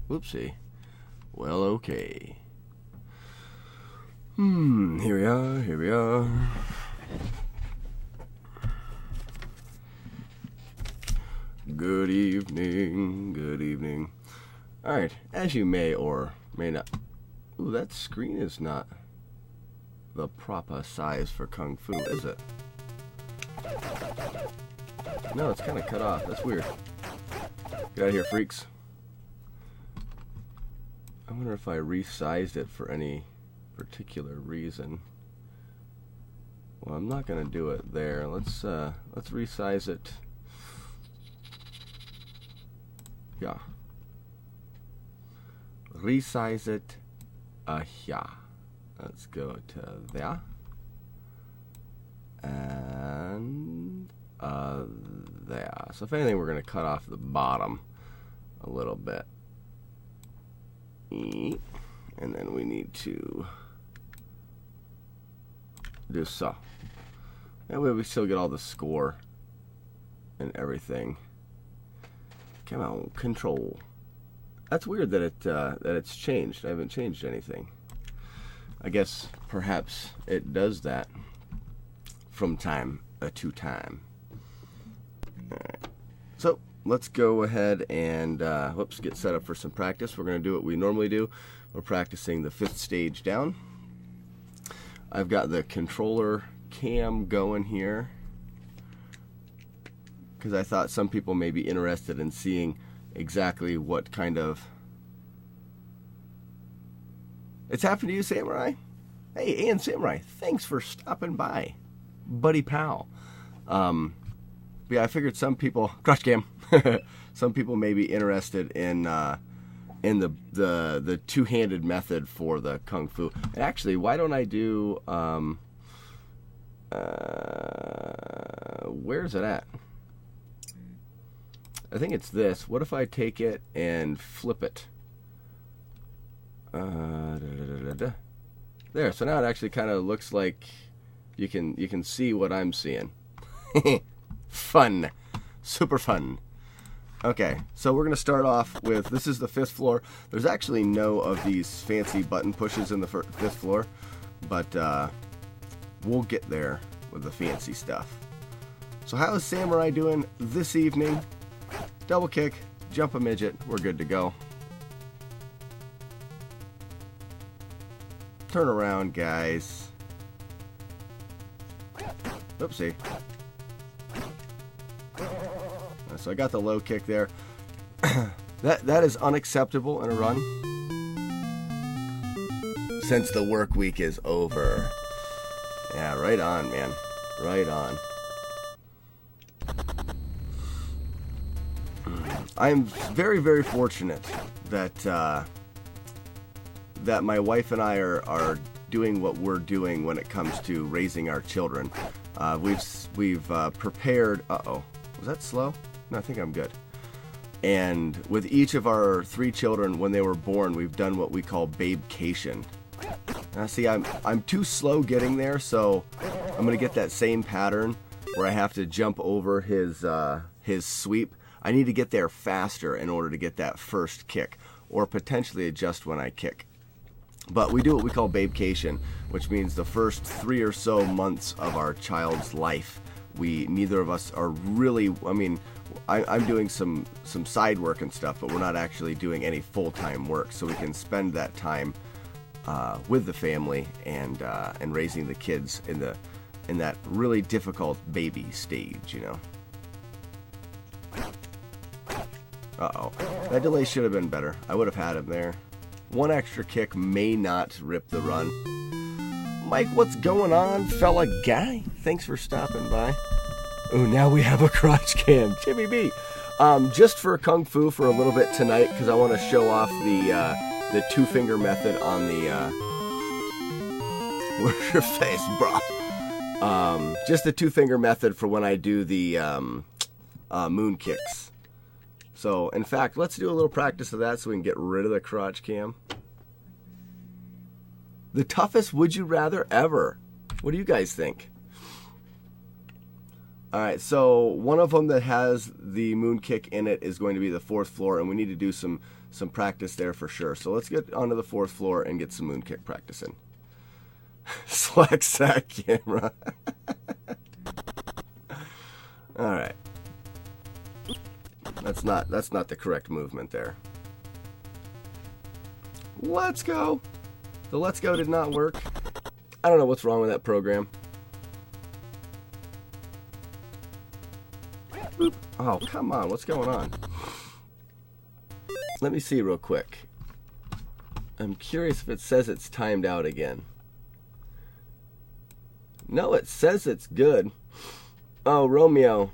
Whoopsie. Well, okay. Here we are. Good evening. Alright, as you may or may not... Ooh, that screen is not the proper size for Kung Fu, is it? No, it's kind of cut off. That's weird. Get out of here, freaks. I wonder if I resized it for any particular reason. Well, I'm not going to do it there. Let's resize it. Yeah. Resize it. Yeah. Let's go to there. And there. So if anything, we're going to cut off the bottom a little bit. And then we need to do so. That way we still get all the score and everything. Come on, control. That's weird that it's changed. I haven't changed anything. I guess perhaps it does that from time to time. Alright. So let's go ahead and get set up for some practice. We're going to do what we normally do. We're practicing the 5th stage down. I've got the controller cam going here because I thought some people may be interested in seeing exactly what kind of... It's happened to you, Samurai? Hey, Ian Samurai, thanks for stopping by, buddy pal. Yeah, I figured some people... Crotch cam. Some people may be interested in the two-handed method for the Kung Fu. And actually, why don't I do... where's it at? I think it's this. What if I take it and flip it? There. So now it actually kind of looks like you can see what I'm seeing. Fun. Super fun. Okay, so we're going to start off with, this is the 5th floor. There's actually no of these fancy button pushes in the 5th floor, but we'll get there with the fancy stuff. So how is Samurai doing this evening? Double kick, jump a midget, we're good to go. Turn around, guys. Oopsie. So I got the low kick there. That is unacceptable in a run. Since the work week is over. Yeah, right on, man. Right on. I'm very, very fortunate that that my wife and I are doing what we're doing when it comes to raising our children. We've prepared. Uh-oh. Was that slow? No, I think I'm good. And with each of our 3 children, when they were born, we've done what we call babecation. Now, see, I'm too slow getting there, so I'm gonna get that same pattern where I have to jump over his sweep. I need to get there faster in order to get that first kick, or potentially adjust when I kick. But we do what we call babecation, which means the first 3 or so months of our child's life, neither of us are really, I mean, I'm doing some side work and stuff, but we're not actually doing any full-time work, so we can spend that time with the family and raising the kids in that really difficult baby stage, you know. Uh-oh. That delay should have been better. I would have had him there. One extra kick may not rip the run. Mike, what's going on, fella guy? Thanks for stopping by. Oh, now we have a crotch cam. Jimmy B. Just for Kung Fu for a little bit tonight, because I want to show off the two-finger method on the... Where's your face, bro? Just the two-finger method for when I do the moon kicks. So, in fact, let's do a little practice of that so we can get rid of the crotch cam. The toughest would you rather ever. What do you guys think? Alright, so one of them that has the moon kick in it is going to be the 4th floor, and we need to do some practice there for sure. So let's get onto the 4th floor and get some moon kick practice in. Slack sack camera. Alright. That's not the correct movement there. Let's go. The let's go did not work. I don't know what's wrong with that program. Boop. Oh, come on. What's going on? Let me see real quick. I'm curious if it says it's timed out again. No, it says it's good. Oh, Romeo.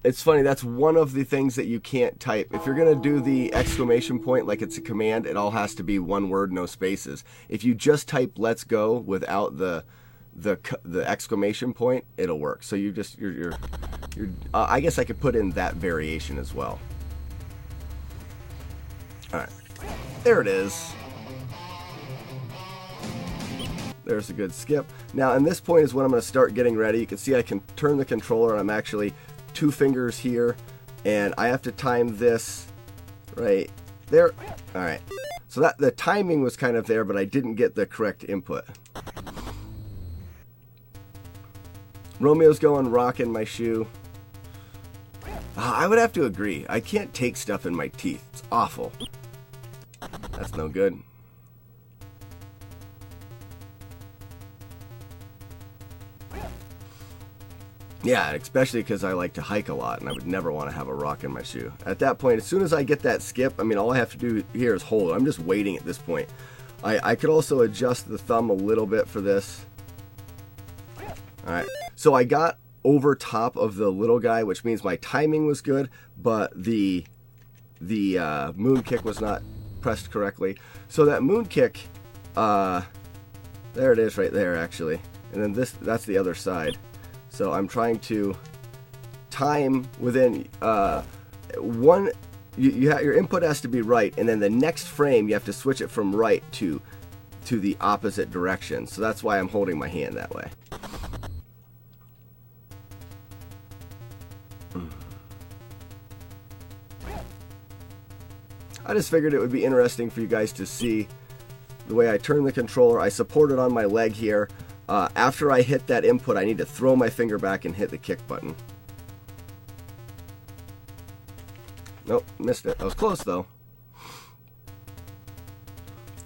It's funny, that's one of the things that you can't type. If you're going to do the exclamation point like it's a command, it all has to be one word, no spaces. If you just type let's go without the exclamation point, it'll work. So you're I guess I could put in that variation as well. All right. There it is. There's a good skip. Now, and this point is when I'm going to start getting ready. You can see I can turn the controller, and I'm actually 2 fingers here, and I have to time this right there. All right. So that the timing was kind of there, but I didn't get the correct input. Romeo's going rock in my shoe. I would have to agree. I can't take stuff in my teeth. It's awful. That's no good. Yeah, especially because I like to hike a lot, and I would never want to have a rock in my shoe. At that point, as soon as I get that skip, I mean, all I have to do here is hold. I'm just waiting at this point. I could also adjust the thumb a little bit for this. All right, so I got over top of the little guy, which means my timing was good, but the moon kick was not pressed correctly. So that moon kick, there it is right there, actually. And then that's the other side. So I'm trying to time within one. Your input has to be right, and then the next frame you have to switch it from right to the opposite direction. So that's why I'm holding my hand that way. I just figured it would be interesting for you guys to see the way I turn the controller. I support it on my leg here. After I hit that input, I need to throw my finger back and hit the kick button. Nope, missed it. I was close though.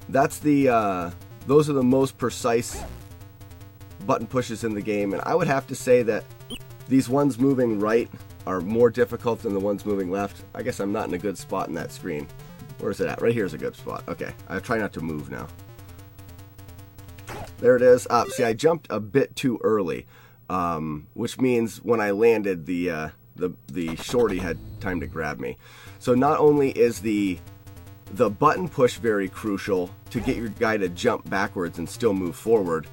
That's those are the most precise button pushes in the game, and I would have to say that these ones moving right are more difficult than the ones moving left. I guess I'm not in a good spot in that screen. Where is it at? Right here is a good spot. Okay, I try not to move now. There it is. See, I jumped a bit too early, which means when I landed, the shorty had time to grab me. So not only is the button push very crucial to get your guy to jump backwards and still move forward,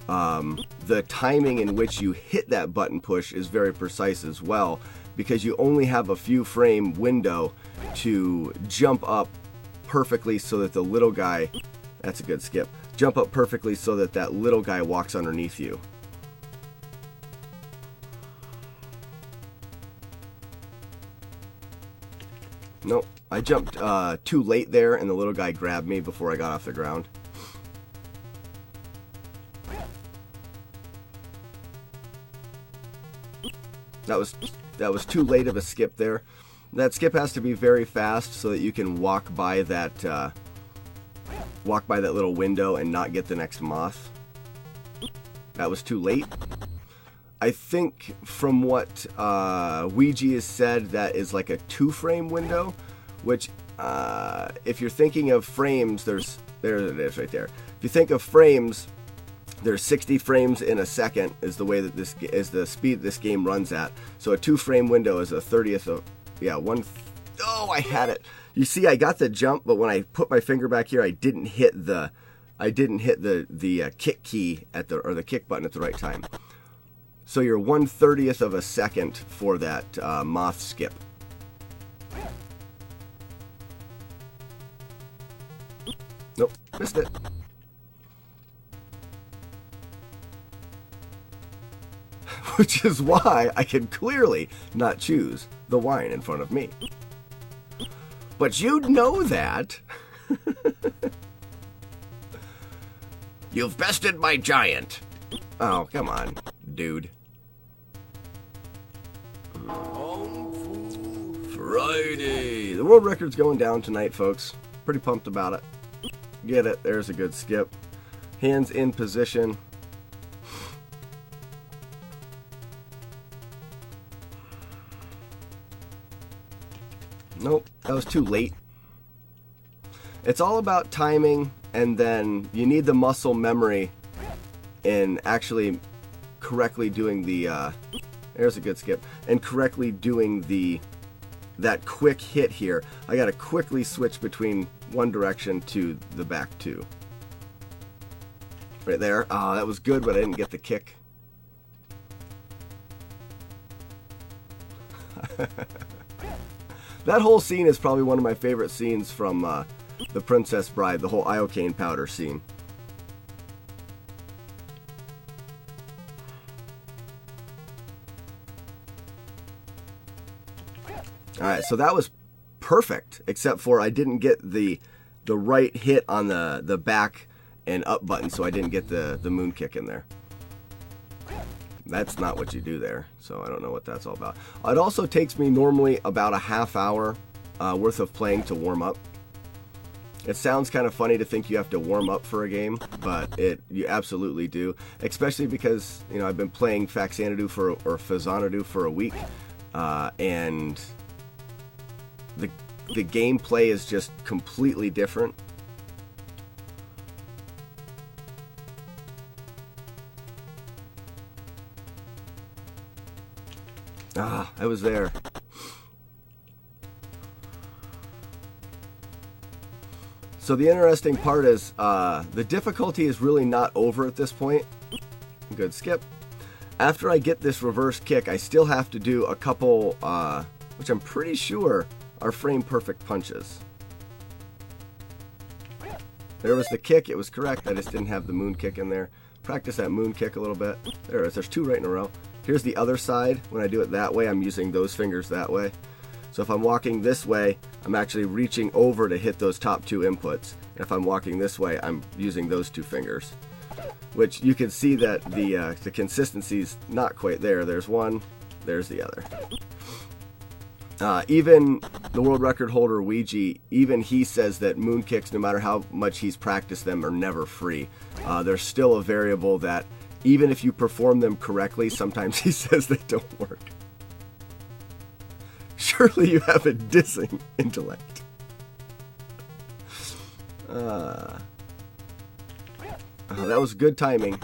the timing in which you hit that button push is very precise as well, because you only have a few frame window to jump up perfectly so that the little guy, that's a good skip, jump up perfectly so that that little guy walks underneath you. Nope, I jumped too late there, and the little guy grabbed me before I got off the ground. That was too late of a skip there. That skip has to be very fast so that you can walk by that little window and not get the next moth. That was too late. I think from what Ouija has said, that is like a 2-frame window, which if you're thinking of frames, there it is right there. If you think of frames, there's 60 frames in a second is the way that this is the speed this game runs at. So a 2-frame window is a 30th of, yeah, oh, I had it. You see, I got the jump, but when I put my finger back here, I didn't hit the kick key or the kick button at the right time. So you're 1/30th of a second for that moth skip. Nope, missed it. which is why I can clearly not choose the wine in front of me. But you'd know that. You've bested my giant. Oh, come on, dude. Friday. The world record's going down tonight, folks. Pretty pumped about it. Get it. There's a good skip. Hands in position. Nope, that was too late. It's all about timing, and then you need the muscle memory in actually correctly doing the, there's a good skip, and correctly doing that quick hit here. I gotta quickly switch between one direction to the back two. Right there. Ah, that was good, but I didn't get the kick. That whole scene is probably one of my favorite scenes from The Princess Bride, the whole iocane powder scene. Alright, so that was perfect, except for I didn't get the right hit on the back and up button, so I didn't get the moon kick in there. That's not what you do there, so I don't know what that's all about. It also takes me normally about a half hour worth of playing to warm up. It sounds kind of funny to think you have to warm up for a game, but you absolutely do. Especially because, you know, I've been playing Faxanadu or Phazanadu for a week, and the gameplay is just completely different. Ah, I was there. So the interesting part is the difficulty is really not over at this point. Good skip. After I get this reverse kick, I still have to do a couple, which I'm pretty sure are frame perfect punches. There was the kick. It was correct. I just didn't have the moon kick in there. Practice that moon kick a little bit. There it is. There's two right in a row. Here's the other side. When I do it that way, I'm using those fingers that way. So if I'm walking this way, I'm actually reaching over to hit those top two inputs. And if I'm walking this way, I'm using those two fingers. Which you can see that the consistency's not quite there. There's one, there's the other. Even the world record holder Ouija, even he says that moon kicks, no matter how much he's practiced them, are never free. There's still a variable that even if you perform them correctly, sometimes he says they don't work. Surely you have a dissing intellect. That was good timing.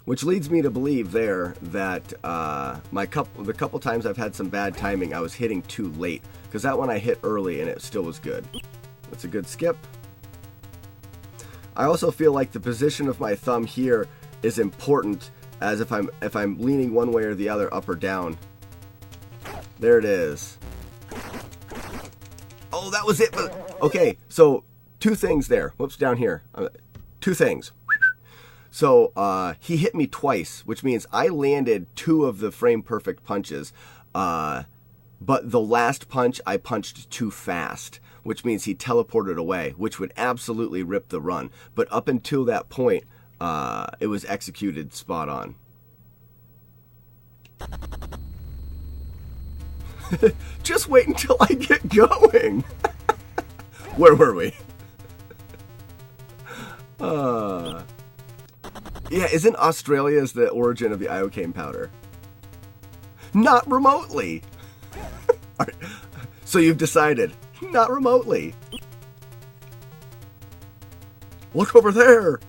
Which leads me to believe there that the couple times I've had some bad timing, I was hitting too late. Because that one I hit early and it still was good. That's a good skip. I also feel like the position of my thumb here is important, as if I'm leaning one way or the other, up or down. There it is. Oh, that was it. Okay, so two things there. Whoops, down here. Two things. So he hit me twice, which means I landed two of the frame perfect punches, but the last punch I punched too fast, which means he teleported away, which would absolutely rip the run. But up until that point, it was executed spot on. Just wait until I get going. Where were we? Yeah, isn't Australia is the origin of the iocane powder? Not remotely. Right. So you've decided, not remotely. Look over there.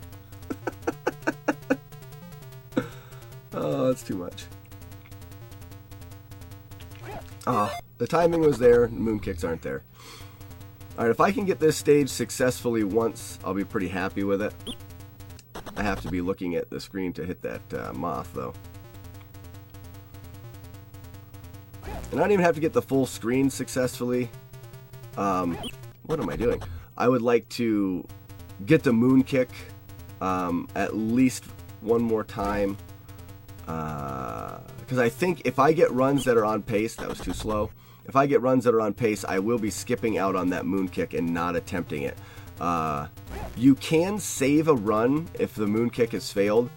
Oh, that's too much. Ah, the timing was there, the moon kicks aren't there. Alright, if I can get this stage successfully once, I'll be pretty happy with it. I have to be looking at the screen to hit that moth, though. And I don't even have to get the full screen successfully. What am I doing? I would like to get the moon kick at least one more time. Because I think if I get runs that are on pace, that was too slow. If I get runs that are on pace, I will be skipping out on that moon kick and not attempting it. You can save a run if the moon kick has failed.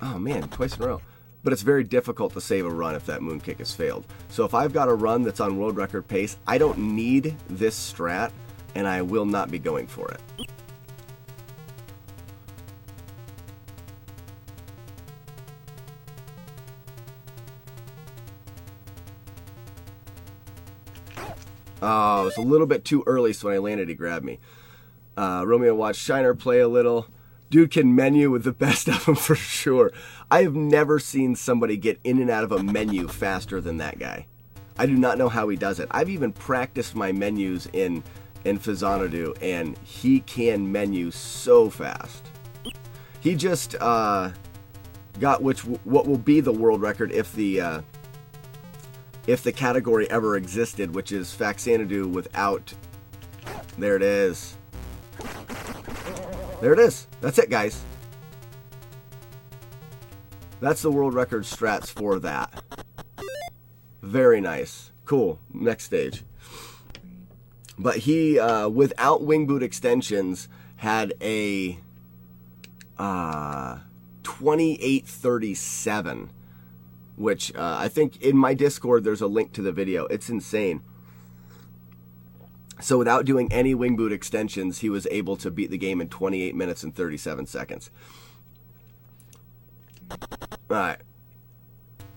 Oh man, twice in a row. But it's very difficult to save a run if that moon kick has failed. So if I've got a run that's on world record pace, I don't need this strat, and I will not be going for it. Oh, it was a little bit too early, so when I landed, he grabbed me. Romeo watched Shiner play a little. Dude can menu with the best of them for sure. I have never seen somebody get in and out of a menu faster than that guy. I do not know how he does it. I've even practiced my menus in Phazanadu, and he can menu so fast. He just got what will be the world record if the category ever existed, which is Faxanadu without... There it is. There it is. That's it, guys. That's the world record strats for that. Very nice. Cool. Next stage. But he, without wing boot extensions, had a 2837. Which I think in my Discord there's a link to the video. It's insane. So without doing any wing boot extensions, he was able to beat the game in 28 minutes and 37 seconds. Alright.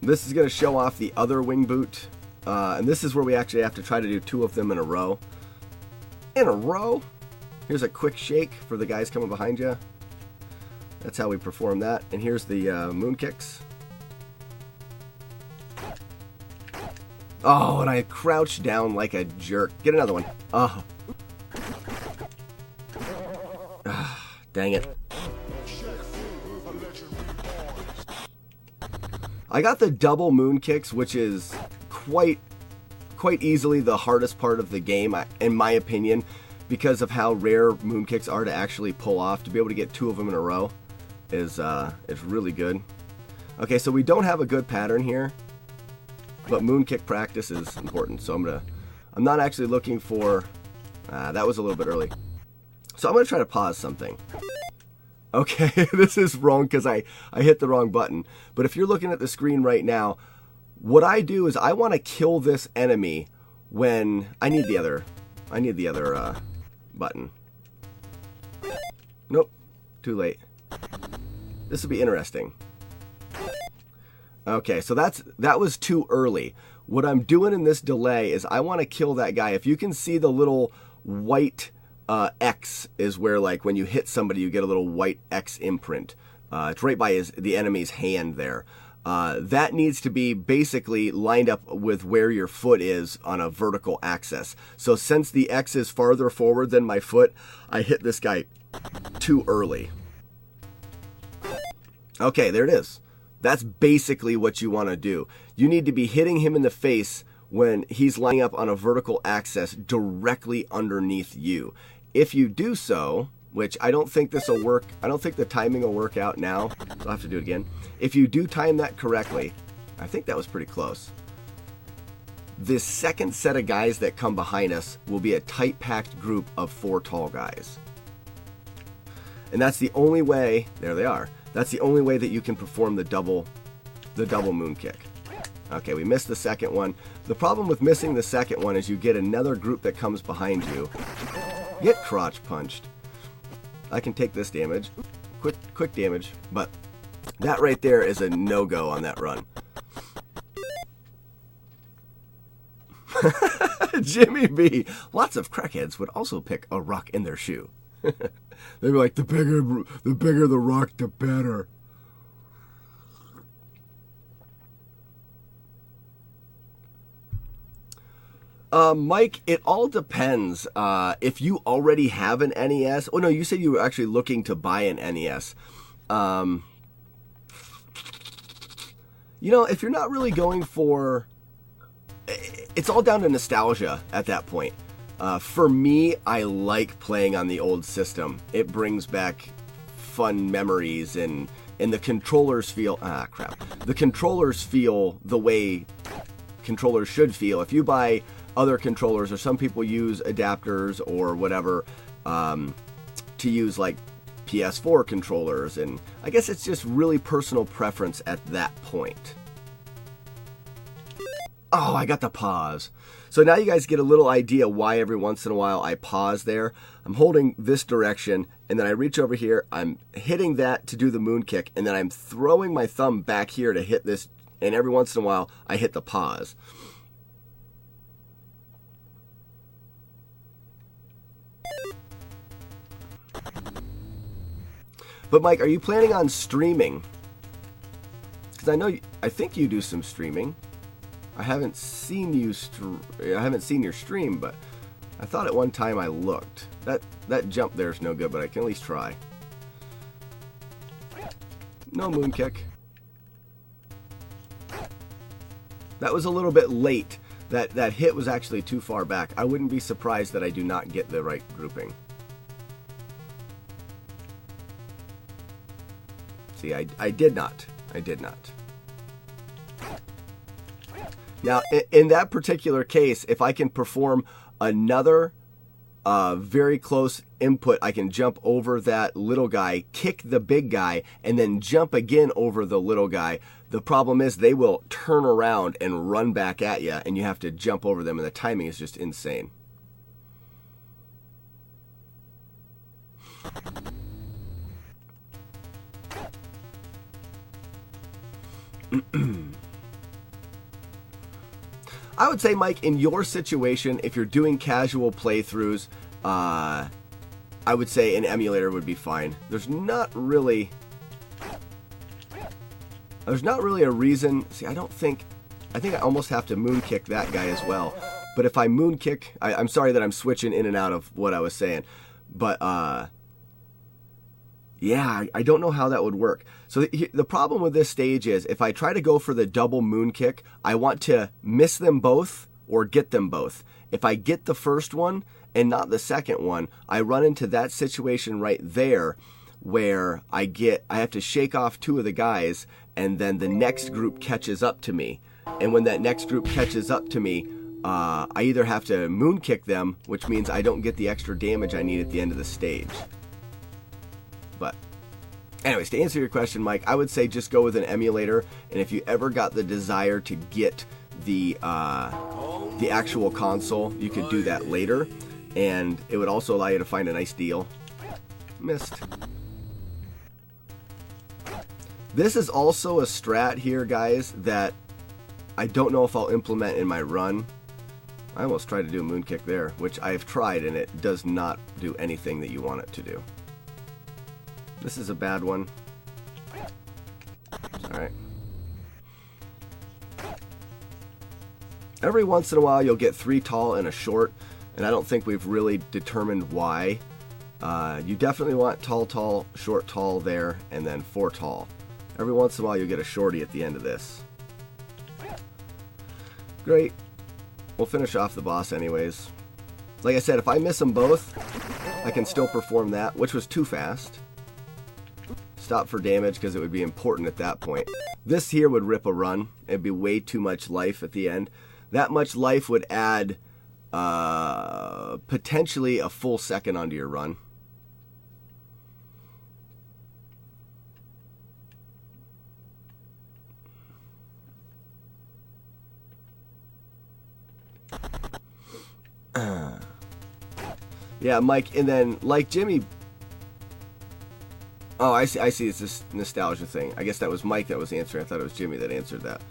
This is going to show off the other wing boot. And this is where we actually have to try to do 2 of them in a row. In a row? Here's a quick shake for the guys coming behind you. That's how we perform that. And here's the moon kicks. Oh, and I crouched down like a jerk. Get another one. Oh. Dang it. I got the double moon kicks, which is quite easily the hardest part of the game, in my opinion, because of how rare moon kicks are to actually pull off. To be able to get 2 of them in a row is really good. Okay, so we don't have a good pattern here. But moon kick practice is important, so I'm not actually looking for, that was a little bit early. So I'm gonna try to pause something. Okay, this is wrong because I hit the wrong button. But if you're looking at the screen right now, what I do is I want to kill this enemy when I need the other button. Nope, too late. This will be interesting. Okay, so that was too early. What I'm doing in this delay is I want to kill that guy. If you can see the little white X is where, like, when you hit somebody, you get a little white X imprint. It's right by the enemy's hand there. That needs to be basically lined up with where your foot is on a vertical axis. So since the X is farther forward than my foot, I hit this guy too early. Okay, there it is. That's basically what you want to do. You need to be hitting him in the face when he's lining up on a vertical axis directly underneath you. If you do so, which I don't think this will work, I don't think the timing will work out now, so I'll have to do it again. If you do time that correctly, I think that was pretty close. This second set of guys that come behind us will be a tight-packed group of 4 tall guys. And that's the only way, there they are. That's the only way that you can perform the double moon kick. Okay, we missed the second one. The problem with missing the second one is you get another group that comes behind you. Get crotch punched. I can take this damage. Quick damage. But that right there is a no-go on that run. Jimmy B. Lots of crackheads would also pick a rock in their shoe. They'd be like, the bigger the rock, the better. Mike, it all depends. If you already have an NES. Oh no, you said you were actually looking to buy an NES. You know, if you're not really going for... It's all down to nostalgia at that point. For me, I like playing on the old system. It brings back fun memories and and the controllers feel, the controllers feel the way controllers should feel. If you buy other controllers, or some people use adapters or whatever to use like PS4 controllers, and I guess it's just really personal preference at that point. Oh, I got the pause. So now you guys get a little idea why every once in a while I pause there. I'm holding this direction, and then I reach over here, I'm hitting that to do the moon kick, and then I'm throwing my thumb back here to hit this, and every once in a while I hit the pause. But Mike, are you planning on streaming? Because I think you do some streaming. I haven't seen you I haven't seen your stream, but I thought at one time I looked. That jump there is no good, but I can at least try. No moon kick. That was a little bit late. That hit was actually too far back. I wouldn't be surprised that I do not get the right grouping. See, I did not. I did not. Now, in that particular case, if I can perform another very close input, I can jump over that little guy, kick the big guy, and then jump again over the little guy. The problem is they will turn around and run back at you, and you have to jump over them, and the timing is just insane. I would say, Mike, in your situation, if you're doing casual playthroughs, I would say an emulator would be fine. There's not really a reason. See, I think I almost have to moon kick that guy as well. But if I moon kick, I'm sorry that I'm switching in and out of what I was saying, but yeah, I don't know how that would work. So the problem with this stage is if I try to go for the double moon kick, I want to miss them both or get them both. If I get the first one and not the second one, I run into that situation right there where I have to shake off two of the guys, and then the next group catches up to me. And when that next group catches up to me, I either have to moon kick them, which means I don't get the extra damage I need at the end of the stage. But anyways, to answer your question, Mike, I would say just go with an emulator, and if you ever got the desire to get the actual console, you could do that later, and it would also allow you to find a nice deal. Missed. This is also a strat here, guys, that I don't know if I'll implement in my run. I almost tried to do a moon kick there, which I've tried, and it does not do anything that you want it to do. This is a bad one. Alright. Every once in a while you'll get 3 tall and a short, and I don't think we've really determined why. You definitely want tall, tall, short, tall there, and then 4 tall. Every once in a while you'll get a shorty at the end of this. Great. We'll finish off the boss anyways. Like I said, if I miss them both, I can still perform that, which was too fast. Stop for damage because it would be important at that point. This here would rip a run. It'd be way too much life at the end. That much life would add potentially a full second onto your run. Yeah, Mike, and then like Jimmy. Oh, I see. It's this nostalgia thing. I guess that was Mike that was answering. I thought it was Jimmy that answered that.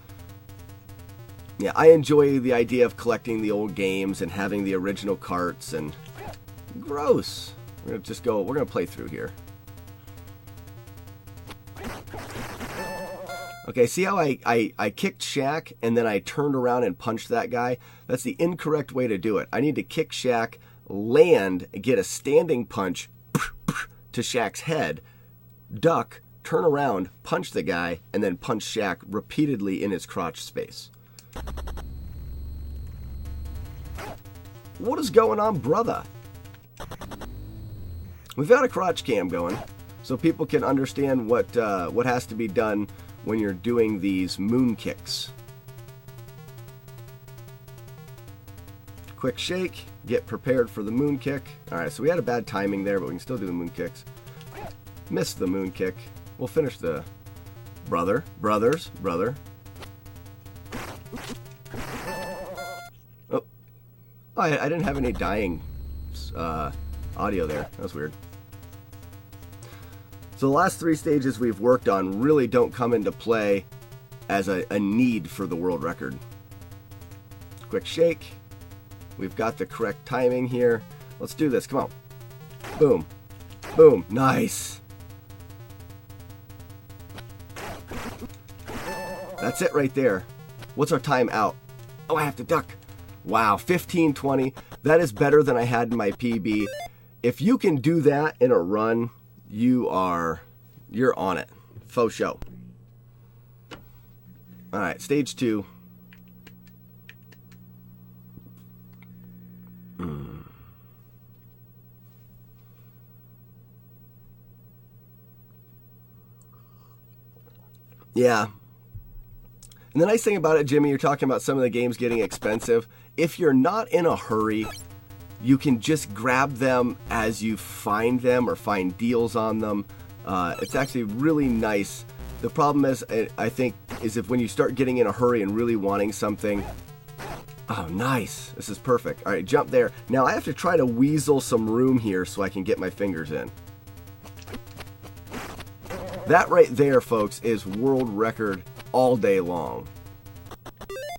Yeah, I enjoy the idea of collecting the old games and having the original carts and... Gross. We're gonna just go... We're gonna play through here. Okay, see how I kicked Shaq and then I turned around and punched that guy? That's the incorrect way to do it. I need to kick Shaq, land, get a standing punch to Shaq's head, duck, turn around, punch the guy, and then punch Shaq repeatedly in his crotch space. What is going on, brother? We've got a crotch cam going. so people can understand what has to be done when you're doing these moon kicks. Quick shake, get prepared for the moon kick. Alright, so we had a bad timing there, but we can still do the moon kicks. Missed the moon kick. We'll finish the brother. Oh, I didn't have any dying audio there. That was weird. So the last 3 stages we've worked on really don't come into play as a need for the world record. Quick shake. We've got the correct timing here. Let's do this. Come on. Boom. Boom. Nice. That's it right there. What's our time out? Oh, I have to duck. Wow, 15:20. That is better than I had in my PB. If you can do that in a run, you're on it. Faux show. All right, stage 2. Yeah. And the nice thing about it, Jimmy, you're talking about some of the games getting expensive. If you're not in a hurry, you can just grab them as you find them or find deals on them. It's actually really nice. The problem is, I think, is if when you start getting in a hurry and really wanting something. Oh, nice. This is perfect. All right, jump there. Now I have to try to weasel some room here so I can get my fingers in. That right there, folks, is world record all day long.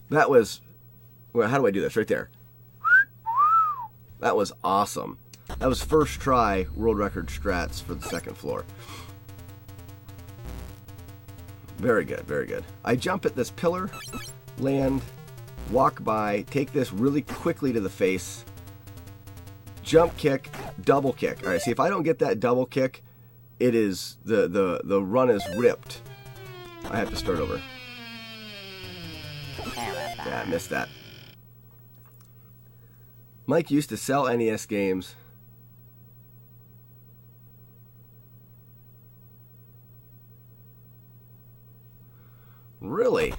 That was, well, how do I do this? Right there. That was awesome. That was first try world record strats for the second floor. Very good, very good. I jump at this pillar, land, walk by, take this really quickly to the face, jump kick, double kick. All right, see, if I don't get that double kick, it is, the run is ripped. I have to start over. Yeah, I missed that. Mike used to sell NES games. Really?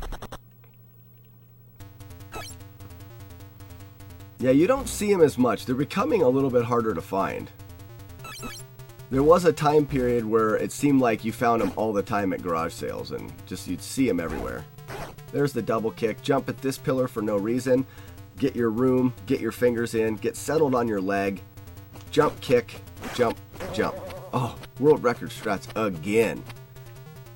Yeah, you don't see them as much. They're becoming a little bit harder to find. There was a time period where it seemed like you found them all the time at garage sales and just you'd see them everywhere. There's the double kick. Jump at this pillar for no reason. Get your room, get your fingers in, get settled on your leg. Jump, kick, jump, jump. Oh, world record strats again.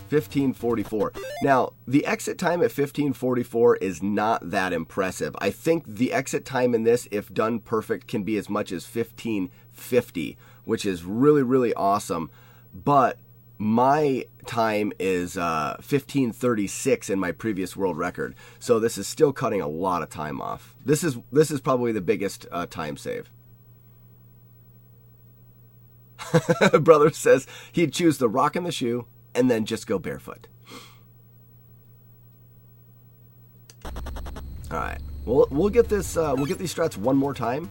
15:44. Now, the exit time at 15:44 is not that impressive. I think the exit time in this, if done perfect, can be as much as 15:50, which is really, really awesome. But my time is 15:36 in my previous world record, so this is still cutting a lot of time off. This is probably the biggest time save. Brother says he'd choose the rock and the shoe and then just go barefoot. All right, we'll get this. We'll get these strats one more time,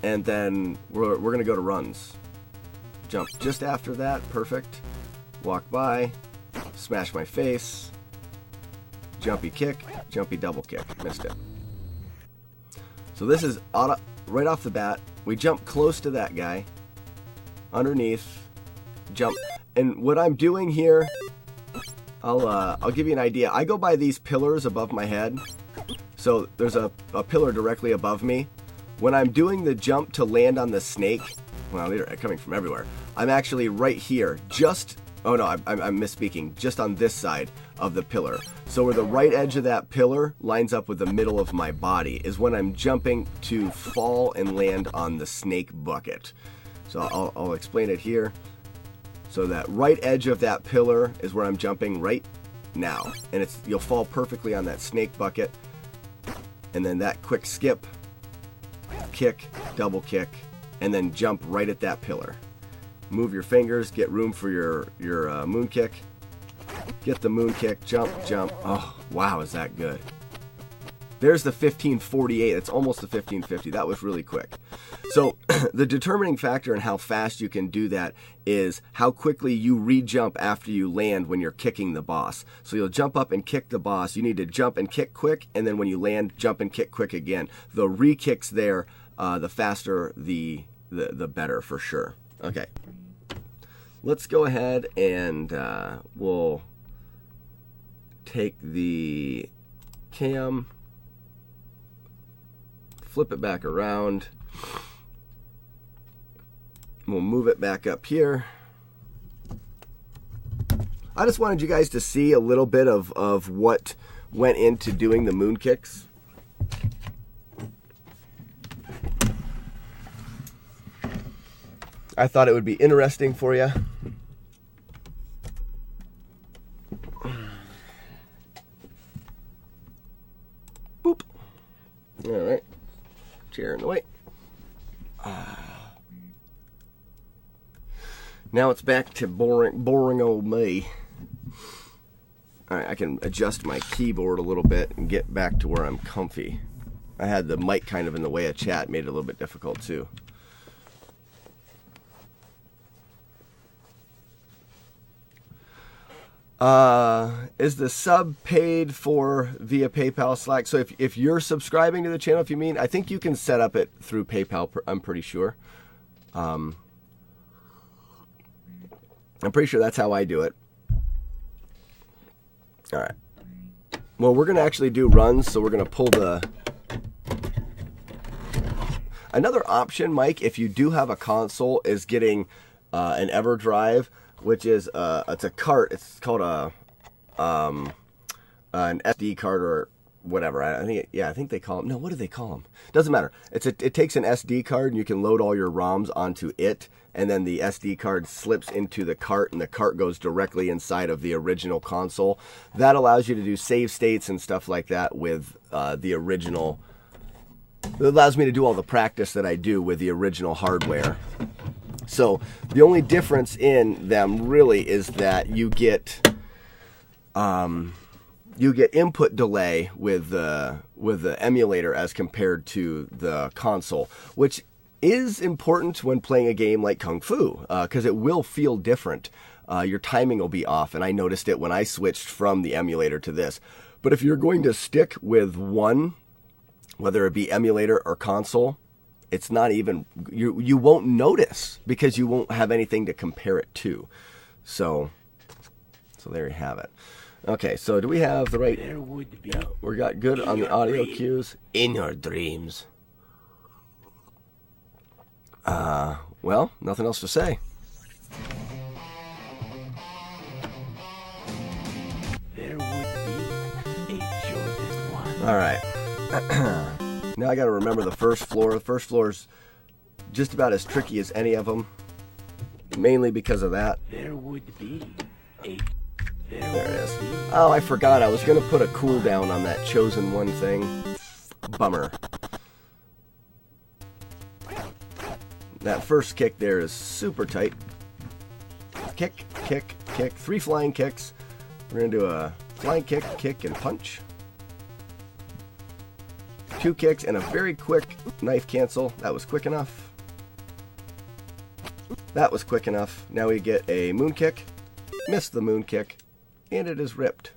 and then we're gonna go to runs. Jump just after that, perfect. Walk by, smash my face. Jumpy kick, jumpy double kick. Missed it. So this is right off the bat. We jump close to that guy. Underneath, jump. And what I'm doing here, I'll give you an idea. I go by these pillars above my head. So there's a pillar directly above me. When I'm doing the jump to land on the snake, well, they're coming from everywhere. I'm actually right here, oh no, I'm misspeaking, just on this side of the pillar. So where the right edge of that pillar lines up with the middle of my body is when I'm jumping to fall and land on the snake bucket. So I'll explain it here. So that right edge of that pillar is where I'm jumping right now. And you'll fall perfectly on that snake bucket. And then that quick skip, kick, double kick, and then jump right at that pillar. Move your fingers, get room for your moon kick. Get the moon kick, jump, jump. Oh, wow, is that good. There's the 1548. It's almost the 1550. That was really quick. So the determining factor in how fast you can do that is how quickly you re-jump after you land when you're kicking the boss. So you'll jump up and kick the boss. You need to jump and kick quick, and then when you land, jump and kick quick again. The re-kicks there, the faster, the better for sure. Okay. Let's go ahead and we'll take the cam, flip it back around. We'll move it back up here. I just wanted you guys to see a little bit of what went into doing the moon kicks. I thought it would be interesting for you. Boop. All right. Chair in the way. Now it's back to boring old me. All right, I can adjust my keyboard a little bit and get back to where I'm comfy. I had the mic kind of in the way of chat, made it a little bit difficult too. Is the sub paid for via PayPal, Slack? So if you're subscribing to the channel, if you mean, I think you can set up it through PayPal, I'm pretty sure. I'm pretty sure that's how I do it. All right. Well, we're going to actually do runs, so we're going to pull the... Another option, Mike, if you do have a console, is getting an EverDrive, which is it's a cart. It's called an SD card or whatever. I think they call them. No, what do they call them? Doesn't matter. It takes an SD card and you can load all your ROMs onto it, and then the SD card slips into the cart, and the cart goes directly inside of the original console. That allows you to do save states and stuff like that with the original. It allows me to do all the practice that I do with the original hardware. So the only difference in them really is that you get input delay with the emulator as compared to the console, which is important when playing a game like Kung Fu, because it will feel different. Your timing will be off, and I noticed it when I switched from the emulator to this. But if you're going to stick with one, whether it be emulator or console, it's not even, you won't notice because you won't have anything to compare it to. So there you have it. Okay, so do we have the right? There would be. Yeah, we got good on the audio cues. In your dreams. Well, nothing else to say. There would be a chosen one. All right. Now I got to remember the first floor. The first floor is just about as tricky as any of them, mainly because of that. There would be a. There it is. Oh, I forgot. I was going to put a cooldown on that chosen one thing. Bummer. That first kick there is super tight. Kick, kick, kick. 3 flying kicks. We're going to do a flying kick, kick, and punch. 2 kicks and a very quick knife cancel. That was quick enough. That was quick enough. Now we get a moon kick. Missed the moon kick. And it is ripped.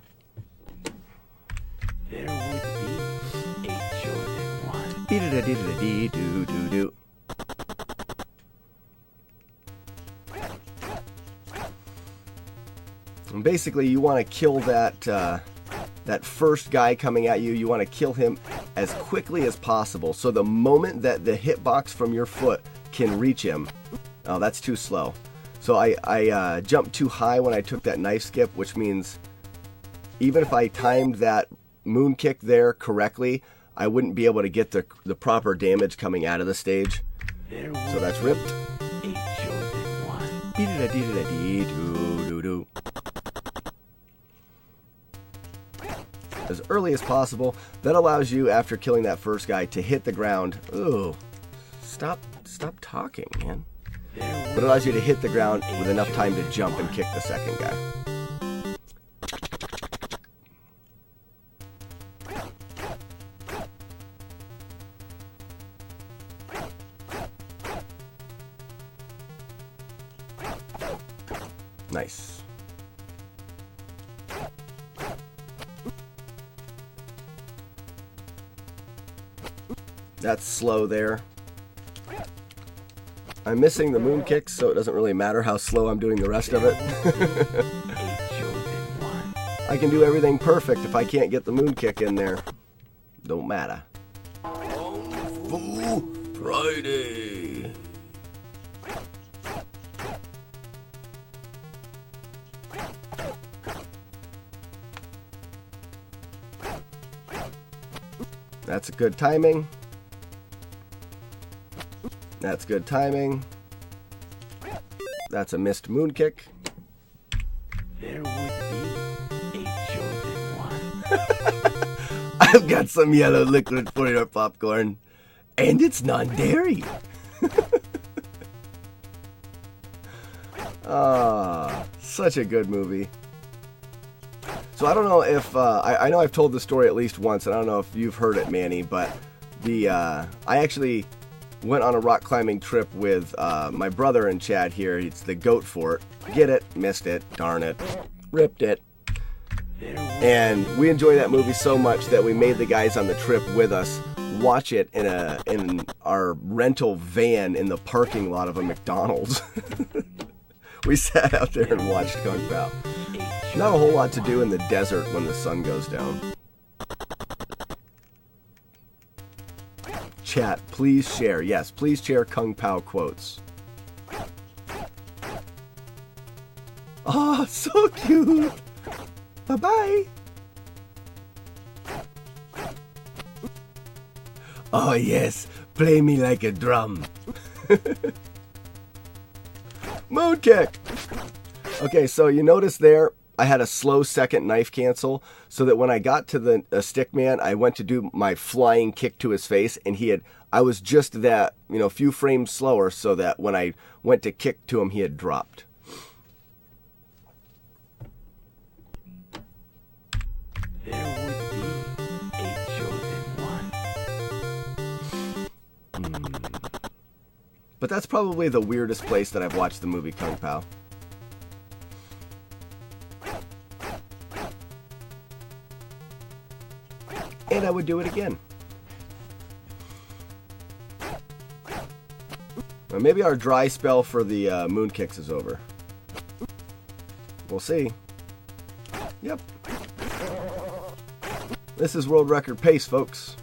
There would be a chosen one. Dee-da-da-dee-da-dee-doo-doo-doo. And basically, you want to kill that that first guy coming at you. You want to kill him as quickly as possible. So the moment that the hitbox from your foot can reach him, oh, that's too slow. So I jumped too high when I took that knife skip, which means even if I timed that moon kick there correctly, I wouldn't be able to get the proper damage coming out of the stage. So that's ripped. A chosen one. Dee-da-da-dee-da-dee-doo-doo-doo. As early as possible. That allows you, after killing that first guy, to hit the ground. Ooh, stop talking, man. But it allows you to hit the ground with enough time to jump and kick the second guy. Nice. That's slow there. I'm missing the moon kicks, so it doesn't really matter how slow I'm doing the rest of it. I can do everything perfect if I can't get the moon kick in there. Don't matter. Kung Fu Friday. That's good timing. That's good timing. That's a missed moon kick. There would be a chosen one. I've got some yellow liquid for your popcorn. And it's non-dairy. Ah, such a good movie. So I don't know if, I know I've told the story at least once, and I don't know if you've heard it, Manny, but I actually went on a rock climbing trip with my brother and Chad here. It's the Goat Fort. Get it? Missed it. Darn it. Ripped it. And we enjoy that movie so much that we made the guys on the trip with us watch it in our rental van in the parking lot of a McDonald's. We sat out there and watched Kung Pao. Not a whole lot to do in the desert when the sun goes down. Chat, please share. Yes, please share Kung Pao quotes. Oh, so cute. Bye-bye. Oh, yes. Play me like a drum. Moon kick. Okay, so you notice there, I had a slow second knife cancel so that when I got to the stick man, I went to do my flying kick to his face, and I was just that, few frames slower so that when I went to kick to him, he had dropped. There would be a chosen one. But that's probably the weirdest place that I've watched the movie Kung Pao. And I would do it again. Well, maybe our dry spell for the moon kicks is over. We'll see. Yep. This is world record pace, folks.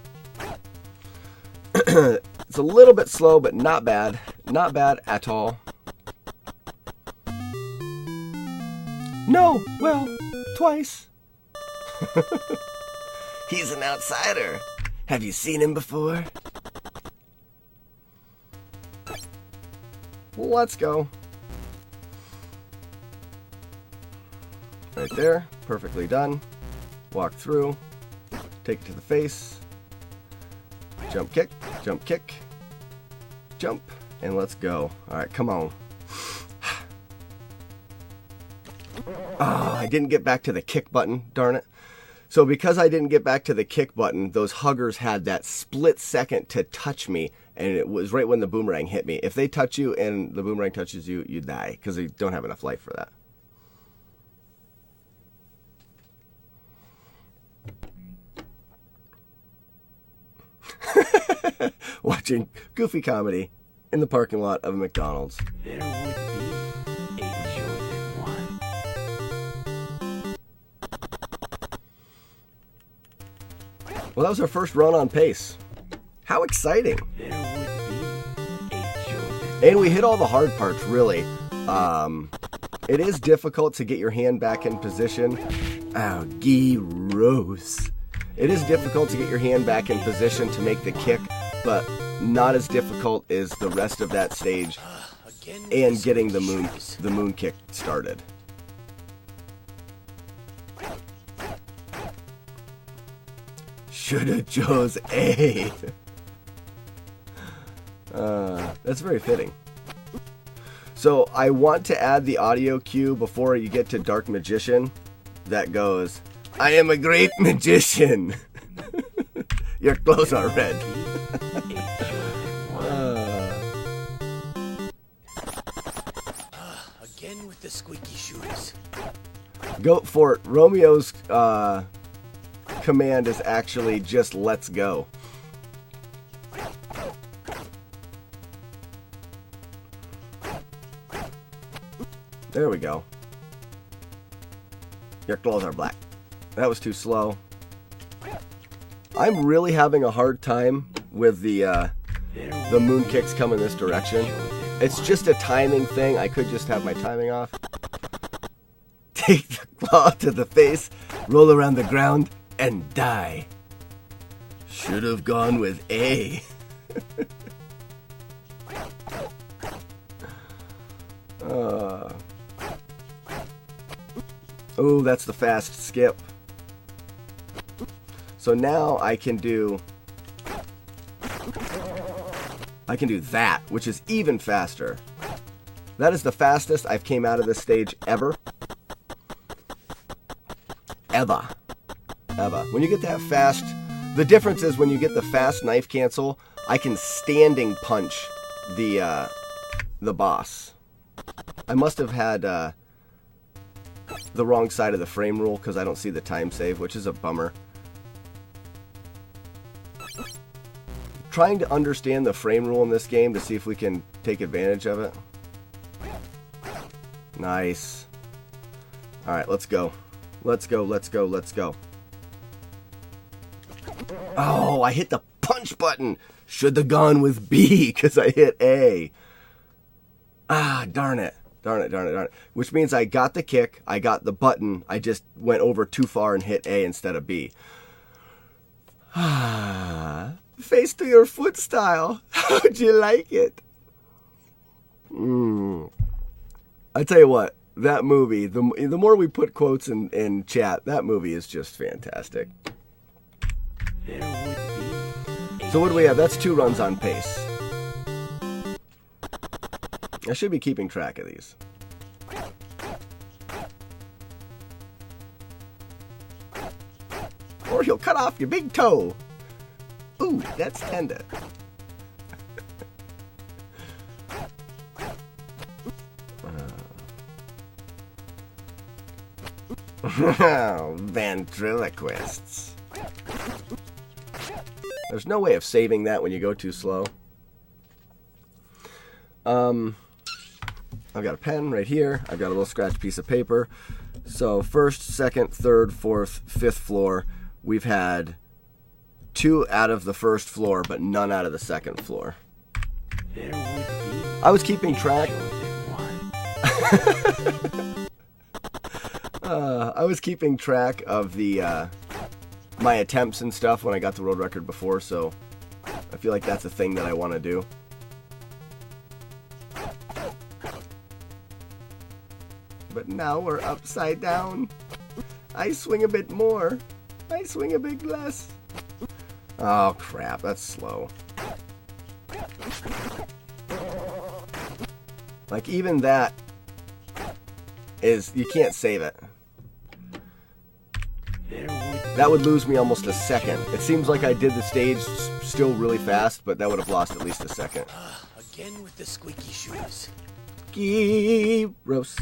It's a little bit slow, but not bad. Not bad at all. No, well, twice. He's an outsider. Have you seen him before? Let's go. Right there. Perfectly done. Walk through. Take it to the face. Jump kick. Jump kick. Jump. And let's go. Alright, come on. Oh, I didn't get back to the kick button. Darn it. So because I didn't get back to the kick button, those huggers had that split second to touch me, and it was right when the boomerang hit me. If they touch you and the boomerang touches you, you die, because they don't have enough life for that. Watching goofy comedy in the parking lot of a McDonald's. There would be a chosen one. Well, that was our first run on pace. How exciting. There would be a chosen. And we hit all the hard parts, really. It is difficult to get your hand back in position. Oh, gross. It is difficult to get your hand back in position to make the kick, but not as difficult as the rest of that stage and getting the moon kick started. Shoulda chose A. That's very fitting. So I want to add the audio cue before you get to Dark Magician that goes, I am a great magician. Your clothes are red. Again with the squeaky shoes. Go for it. Romeo's command is actually just let's go. There we go. Your clothes are black. That was too slow. I'm really having a hard time with the moon kicks coming this direction. It's just a timing thing. I could just have my timing off. Take the claw to the face, roll around the ground, and die. Should have gone with A. Oh, that's the fast skip. So now I can do that, which is even faster. That is the fastest I've came out of this stage ever. Ever. When you get that fast, the difference is when you get the fast knife cancel, I can standing punch the boss. I must have had the wrong side of the frame rule because I don't see the time save, which is a bummer. Trying to understand the frame rule in this game to see if we can take advantage of it. Nice. Alright, let's go. Let's go. Oh, I hit the punch button. Should have gone with B because I hit A. Ah, darn it. Which means I got the kick, I got the button, I just went over too far and hit A instead of B. Face to your foot style. How'd you like it? I tell you what, that movie, the more we put quotes in chat, that movie is just fantastic. So what do we have? That's 2 runs on pace. I should be keeping track of these. Or he'll cut off your big toe. Ooh, that's tender. Ventriloquists. There's no way of saving that when you go too slow. I've got a pen right here. I've got a little scratch piece of paper. So first, second, third, fourth, fifth floor, we've had 2 out of the first floor, but none out of the second floor. I was keeping track. I was keeping track of the my attempts and stuff when I got the world record before, so I feel like that's a thing that I want to do. But now we're upside down. I swing a bit more. I swing a bit less. Oh crap, that's slow. Like even that is, you can't save it. That would lose me almost a second. It seems like I did the stage still really fast, but that would have lost at least a second. Again with the squeaky shoes. Gross.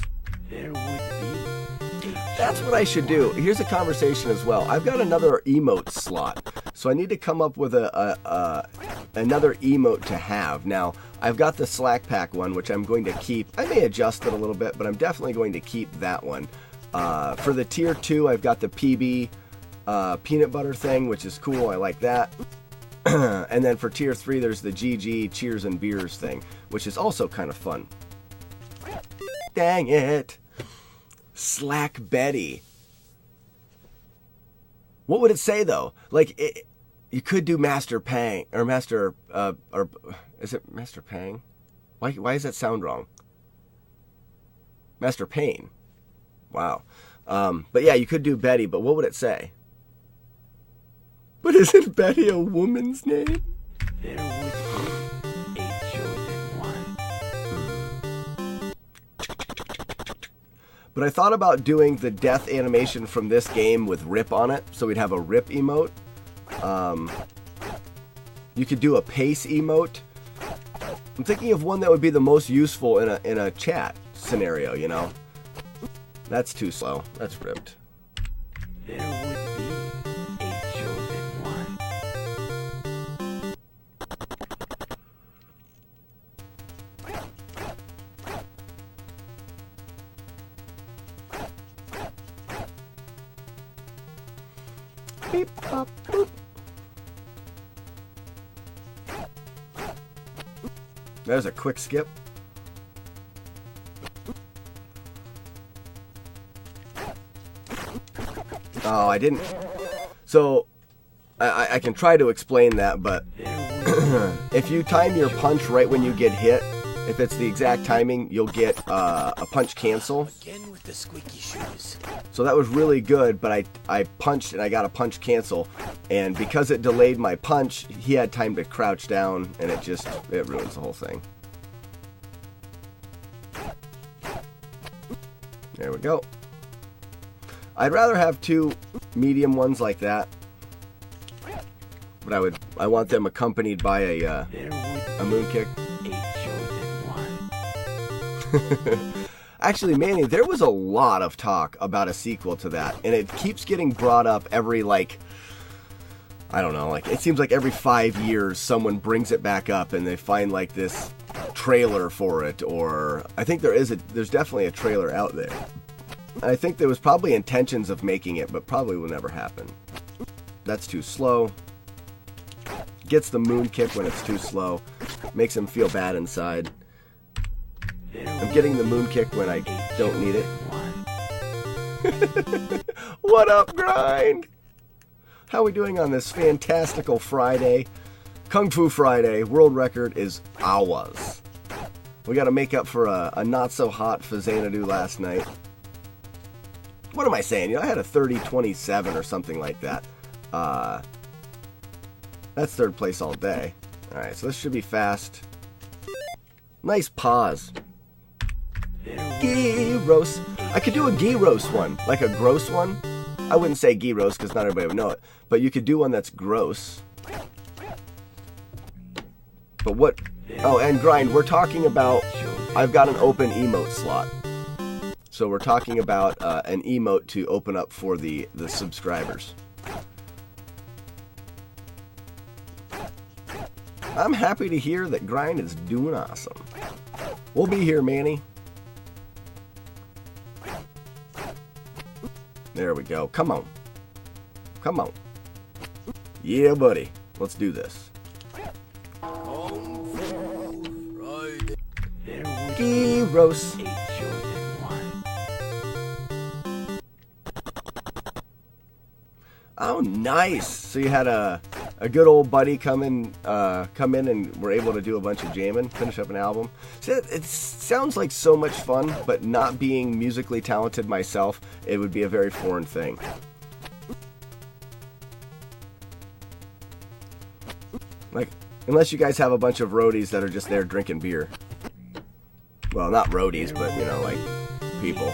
There would be. That's what I should do. Here's a conversation as well. I've got another emote slot, so I need to come up with another emote to have. Now, I've got the Slack Pack one, which I'm going to keep. I may adjust it a little bit, but I'm definitely going to keep that one. For the tier 2, I've got the PB peanut butter thing, which is cool. I like that. And then for tier 3, there's the GG cheers and beers thing, which is also kind of fun. Dang it. Slack Betty. What would it say though? Like you could do Master Pang or Master or is it Master Pang? Why does that sound wrong? Master Pain. Wow. But yeah, you could do Betty, but what would it say? But isn't Betty a woman's name? There would be a chosen one. But I thought about doing the death animation from this game with Rip on it, so we'd have a Rip emote. You could do a pace emote. I'm thinking of one that would be the most useful in a chat scenario, you know? That's too slow. That's ripped. There would be a chosen one. Beep, pop, boop. There's a quick skip. Oh, I didn't. So, I can try to explain that, but if you time your punch right when you get hit, if it's the exact timing, you'll get a punch cancel. Again with the squeaky shoes. So that was really good, but I punched and I got a punch cancel. And because it delayed my punch, he had time to crouch down, and it ruins the whole thing. There we go. I'd rather have 2 medium ones like that, but I want them accompanied by a moon kick. Actually, Manny, there was a lot of talk about a sequel to that, and it keeps getting brought up every, like, I don't know, like, it seems like every 5 years someone brings it back up and they find, like, this trailer for it, or I think there's definitely a trailer out there. I think there was probably intentions of making it, but probably will never happen. That's too slow. Gets the moon kick when it's too slow. Makes him feel bad inside. I'm getting the moon kick when I don't need it. What up, Grind? How are we doing on this fantastical Friday? Kung Fu Friday. World record is ours. We got to make up for a not-so-hot Fazanadu last night. What am I saying? You know, I had a 30-27 or something like that. That's third place all day. Alright, so this should be fast. Nice pause. Gyros. I could do a gyros one, like a gross one. I wouldn't say gyros because not everybody would know it, but you could do one that's gross. But what? Oh, and Grind, we're talking about, I've got an open emote slot. So we're talking about an emote to open up for the subscribers. I'm happy to hear that Grind is doing awesome. We'll be here, Manny. There we go. Come on. Come on. Yeah, buddy. Let's do this. Gyros. Oh, nice. So you had a good old buddy come in and were able to do a bunch of jamming, finish up an album. See, it sounds like so much fun, but not being musically talented myself, it would be a very foreign thing. Like, unless you guys have a bunch of roadies that are just there drinking beer. Well, not roadies, but, you know, like, people.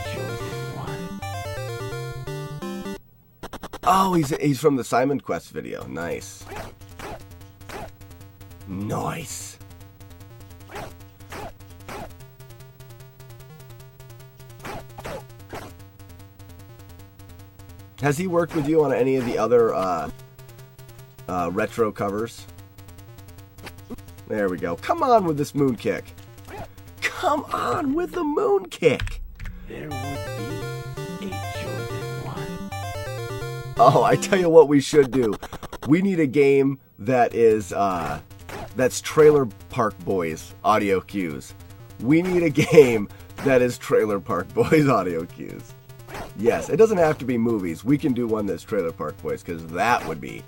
Oh, he's from the Simon Quest video. Nice. Nice. Has he worked with you on any of the other retro covers? There we go. Come on with this moon kick. Come on with the moon kick. There would be a chosen one. Oh, I tell you what we should do. We need a game that is that's Trailer Park Boys audio cues. We need a game that is Trailer Park Boys audio cues. Yes, it doesn't have to be movies. We can do one that's Trailer Park Boys, because that would be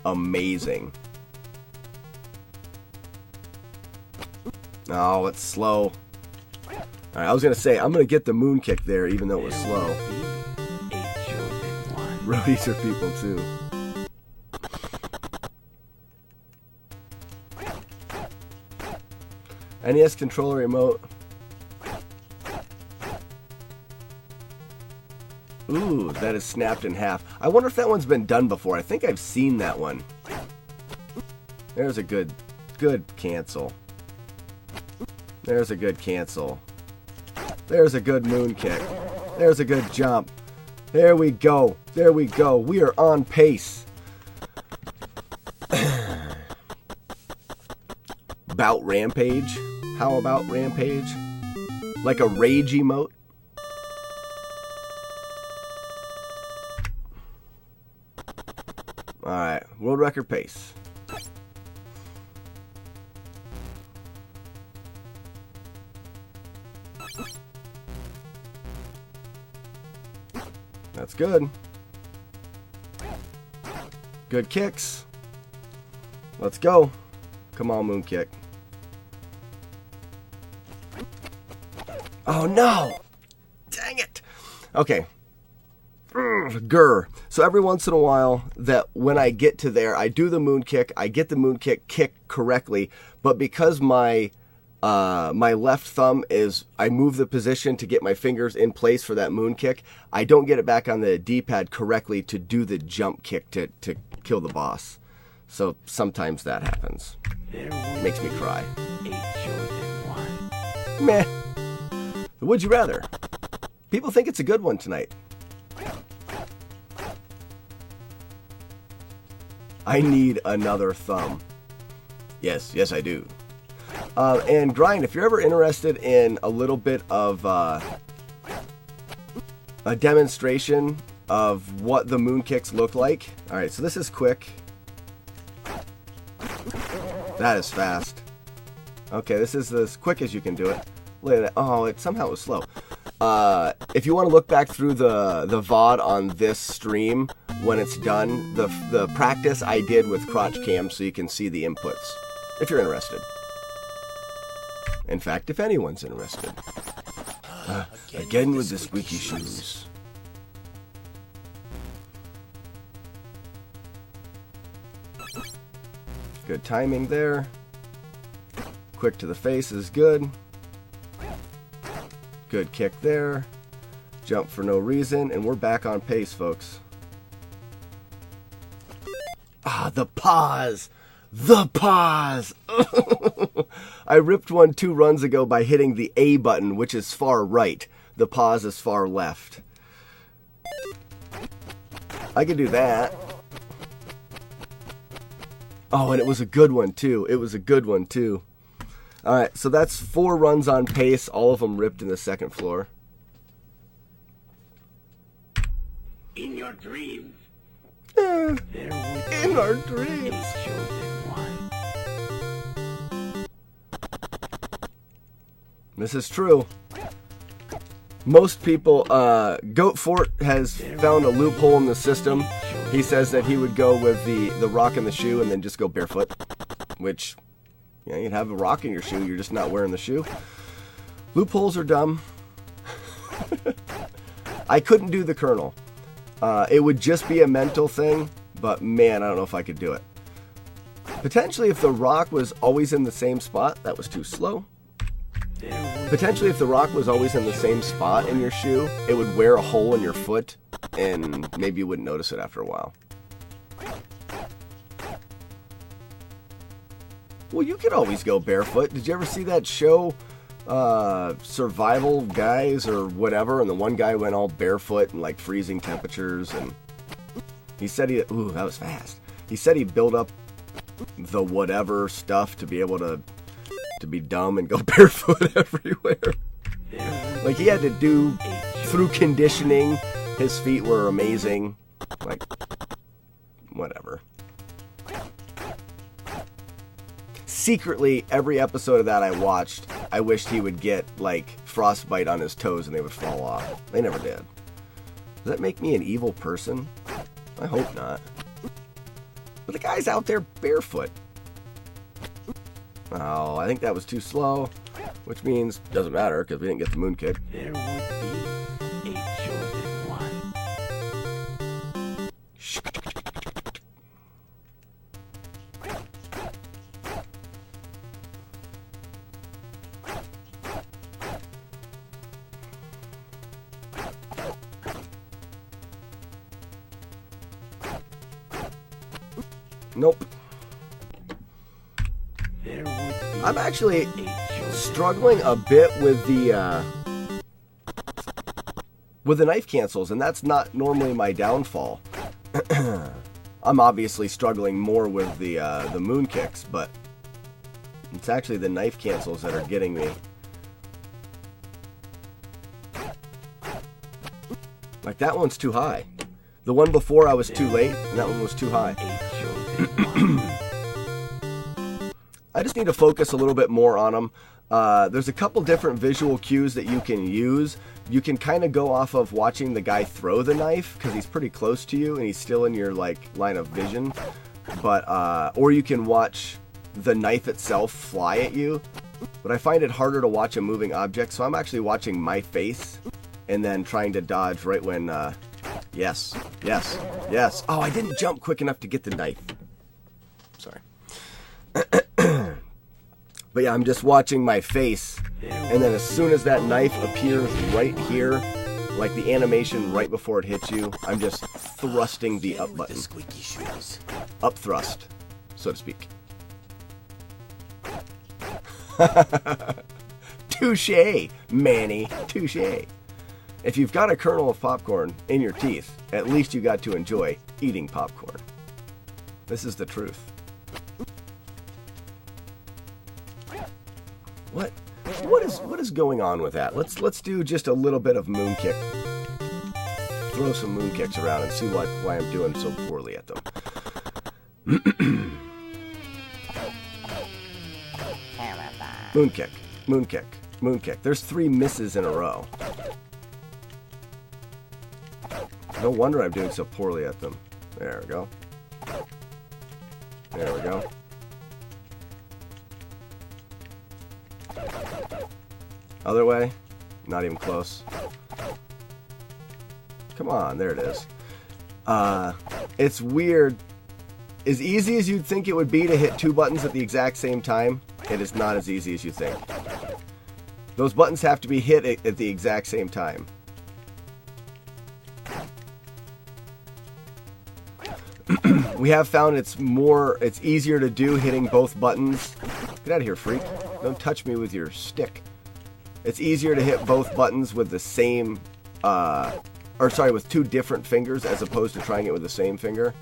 amazing. Oh, it's slow. Alright, I was going to say, I'm going to get the moon kick there, even though it was slow. Roadies are people, too. NES controller remote. Ooh, that is snapped in half. I wonder if that one's been done before. I think I've seen that one. There's a good cancel. There's a good cancel. There's a good moon kick. There's a good jump. There we go. There we go. We are on pace. About Rampage? How about Rampage? Like a rage emote? Alright, world record pace. That's good. Good kicks. Let's go. Come on, moon kick. Oh no! Dang it! Okay. Grr. So every once in a while, that when I get to there, I do the moon kick. I get the moon kick kicked correctly, but because my left thumb is, I move the position to get my fingers in place for that moon kick. I don't get it back on the D-pad correctly to do the jump kick to kill the boss. So sometimes that happens. Makes me cry. Meh. Would you rather? People think it's a good one tonight. I need another thumb. Yes, I do. And Grind, if you're ever interested in a little bit of a demonstration of what the moon kicks look like. Alright, so this is quick. That is fast. Okay, this is as quick as you can do it. Look at that. Oh, it somehow was slow. If you want to look back through the VOD on this stream when it's done, the practice I did with crotch cam so you can see the inputs. If you're interested. In fact, if anyone's interested. Again with the squeaky shoes. Good timing there. Quick to the face is good. Good kick there. Jump for no reason, and we're back on pace, folks. Ah, the pause! The pause! I ripped one 2 runs ago by hitting the A button, which is far right. The pause is far left. I could do that. Oh, and it was a good one, too. It was a good one, too. Alright, so that's 4 runs on pace, all of them ripped in the second floor. In your dreams, In our dreams. This is true. Most people, Goat Fort has found a loophole in the system. He says that he would go with the rock in the shoe and then just go barefoot. Which, you know, you'd have a rock in your shoe, you're just not wearing the shoe. Loopholes are dumb. I couldn't do the Colonel. It would just be a mental thing, but man, I don't know if I could do it. Potentially if the rock was always in the same spot, that was too slow. Potentially if the rock was always in the same spot in your shoe, it would wear a hole in your foot, and maybe you wouldn't notice it after a while. Well, you could always go barefoot. Did you ever see that show, Survival Guys or whatever, and the one guy went all barefoot in like freezing temperatures, and he said ooh, that was fast. He said he built up the whatever stuff to be able to be dumb and go barefoot everywhere. Like he had to do, through conditioning, his feet were amazing. Like, whatever. Secretly, every episode of that I watched, I wished he would get, like, frostbite on his toes and they would fall off. They never did. Does that make me an evil person? I hope not. But the guy's out there barefoot. Oh, I think that was too slow, which means doesn't matter because we didn't get the moon kick. there would be a chosen one. Nope. There would be I'm actually a chosen struggling a bit with with the knife cancels, and that's not normally my downfall. I'm obviously struggling more with the moon kicks, but it's actually the knife cancels that are getting me. Like, that one's too high. The one before I was too late, and that one was too high. I just need to focus a little bit more on them. There's a couple different visual cues that you can use. You can kind of go off of watching the guy throw the knife, because he's pretty close to you and he's still in your like line of vision. But or you can watch the knife itself fly at you. But I find it harder to watch a moving object, so I'm actually watching my face and then trying to dodge right when yes. Oh, I didn't jump quick enough to get the knife. Sorry. But yeah, I'm just watching my face, and then as soon as that knife appears right here, like the animation right before it hits you, I'm just thrusting the up button. Squeaky shoes. Up thrust, so to speak. Touché, Manny, touché. If you've got a kernel of popcorn in your teeth, at least you got to enjoy eating popcorn. This is the truth. What is going on with that? Let's do just a little bit of moon kick. Throw some moon kicks around and see why I'm doing so poorly at them. Moon kick, moon kick, moon kick. There's 3 misses in a row. No wonder I'm doing so poorly at them. There we go. There we go. Other way? Not even close. Come on, there it is. It's weird. As easy as you'd think it would be to hit 2 buttons at the exact same time, it is not as easy as you think. Those buttons have to be hit at the exact same time. We have found it's easier to do hitting both buttons. Get out of here, freak. Don't touch me with your stick. It's easier to hit both buttons with the same, with 2 different fingers as opposed to trying it with the same finger.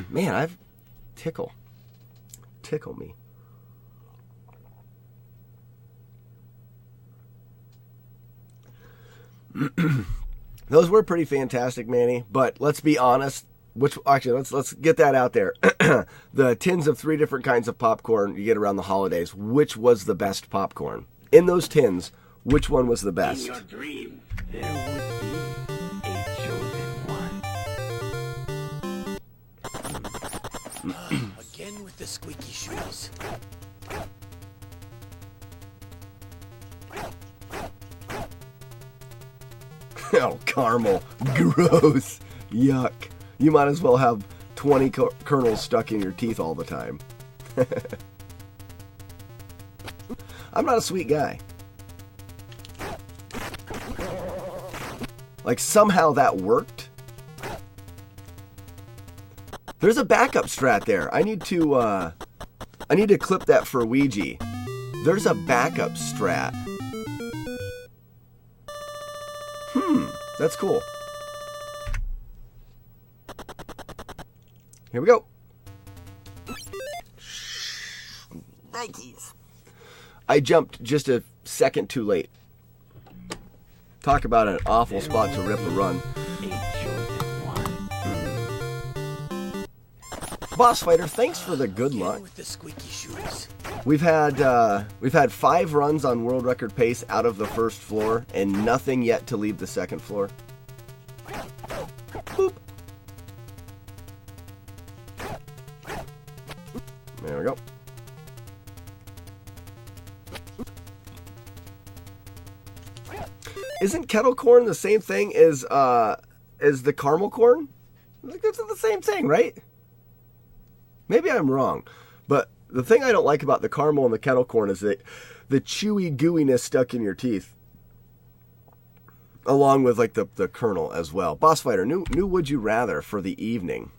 Man, I've tickle me. Those were pretty fantastic, Manny, but let's be honest. Let's get that out there. The tins of 3 different kinds of popcorn you get around the holidays. Which was the best popcorn? In those tins, which one was the best? In your dream, there would be a chosen one. Again with the squeaky shoes. Oh, caramel. Gross. Yuck. You might as well have 20 kernels stuck in your teeth all the time. I'm not a sweet guy. Like, somehow that worked. There's a backup strat there. I need to clip that for Ouija. There's a backup strat. That's cool. Here we go. Nikes. I jumped just a second too late. Talk about an awful spot to rip a run. Boss Fighter, thanks for the good luck. With the squeaky shoes. We've had 5 runs on world record pace out of the first floor, and nothing yet to leave the second floor. Boop. There we go. Isn't kettle corn the same thing as the caramel corn? It's the same thing, right? Maybe I'm wrong, but the thing I don't like about the caramel and the kettle corn is that the chewy gooiness stuck in your teeth, along with like the kernel as well. Boss Fighter, new Would You Rather for the evening.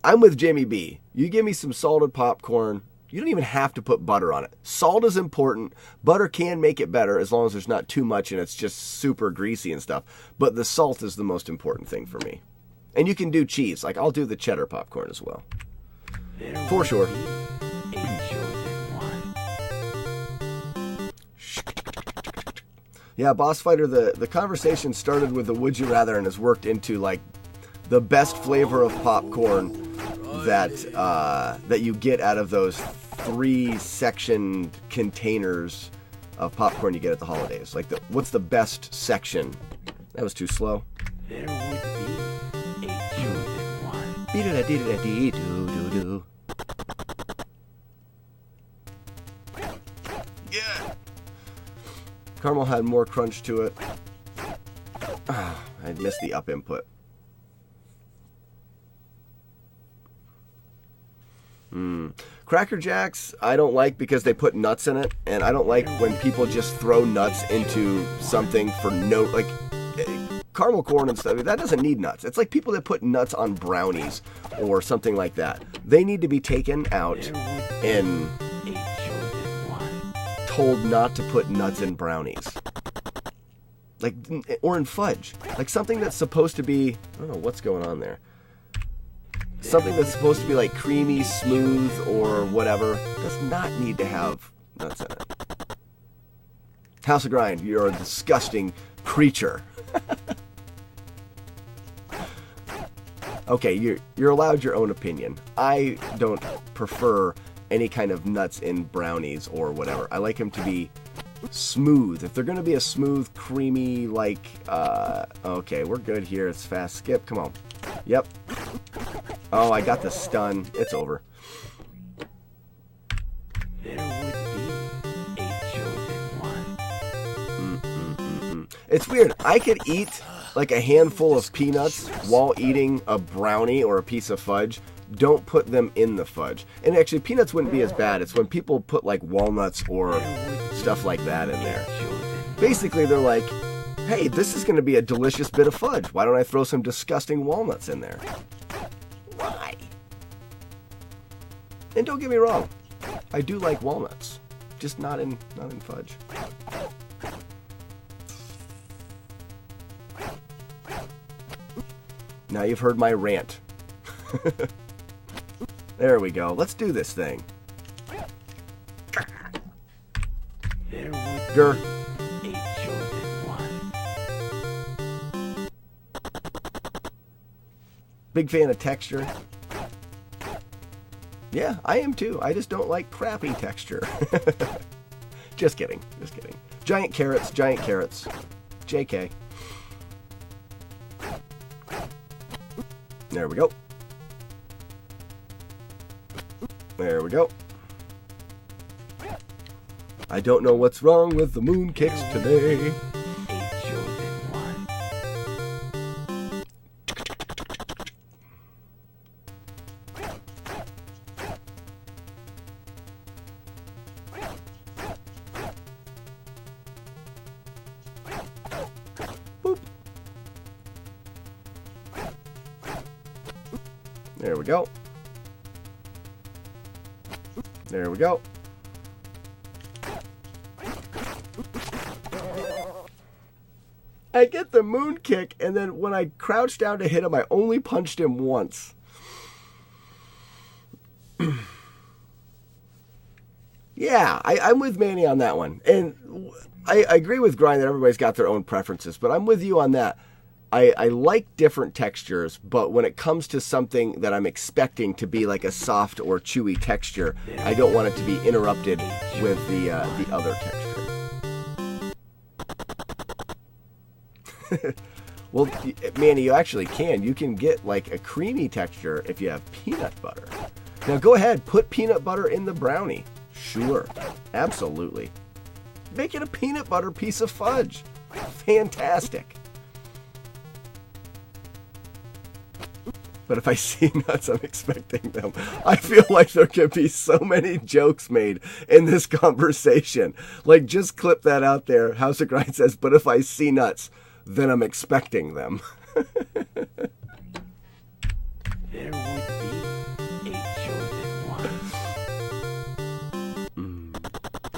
I'm with Jimmy B. You give me some salted popcorn You don't even have to put butter on it. Salt is important. Butter can make it better as long as there's not too much and it's just super greasy and stuff. But the salt is the most important thing for me. And you can do cheese. Like, I'll do the cheddar popcorn as well. For sure. Yeah, Boss Fighter, the conversation started with the Would You Rather and has worked into, like, the best flavor of popcorn that that you get out of those 3-section containers of popcorn you get at the holidays. Like, what's the best section? That was too slow. There would be a chosen one. Yeah. Caramel had more crunch to it. I missed the up input. Cracker Jacks, I don't like because they put nuts in it, and I don't like when people just throw nuts into something for no, like, caramel corn and stuff. That doesn't need nuts. It's like people that put nuts on brownies or something like that. They need to be taken out and told not to put nuts in brownies. Like, or in fudge. Like something that's supposed to be, I don't know what's going on there. Something that's supposed to be like creamy, smooth, or whatever does not need to have nuts in it. House of Grind, you're a disgusting creature. Okay, you're allowed your own opinion. I don't prefer any kind of nuts in brownies or whatever. I like them to be smooth. If they're going to be a smooth, creamy, like, okay, we're good here. It's fast skip. Come on. Yep. Oh, I got the stun. It's over. There would be a chosen one. It's weird. I could eat like a handful of peanuts while eating a brownie or a piece of fudge. Don't put them in the fudge. And actually, peanuts wouldn't be as bad. It's when people put like walnuts or stuff like that in there. Basically, they're like, hey, this is going to be a delicious bit of fudge. Why don't I throw some disgusting walnuts in there? Why? And don't get me wrong, I do like walnuts, just not in fudge. Now you've heard my rant. There we go. Let's do this thing. There would Grr. be a chosen one. Big fan of texture. Yeah, I am too. I just don't like crappy texture. Just kidding. Just kidding. Giant carrots, giant carrots. JK. There we go. There we go. I don't know what's wrong with the moon kicks today. A chosen one. Boop. There we go. There we go. I get the moon kick, and then when I crouched down to hit him, I only punched him once. Yeah, I'm with Manny on that one. And I agree with Grind that everybody's got their own preferences, but I'm with you on that. I like different textures, but when it comes to something that I'm expecting to be like a soft or chewy texture, I don't want it to be interrupted with the other texture. Well, Manny, you actually can. You can get like a creamy texture if you have peanut butter. Now go ahead, put peanut butter in the brownie. Sure, absolutely. Make it a peanut butter piece of fudge. Fantastic. But if I see nuts, I'm expecting them. I feel like there could be so many jokes made in this conversation. Like, just clip that out there. House of Grind says, but if I see nuts, then I'm expecting them. There would be a chosen one.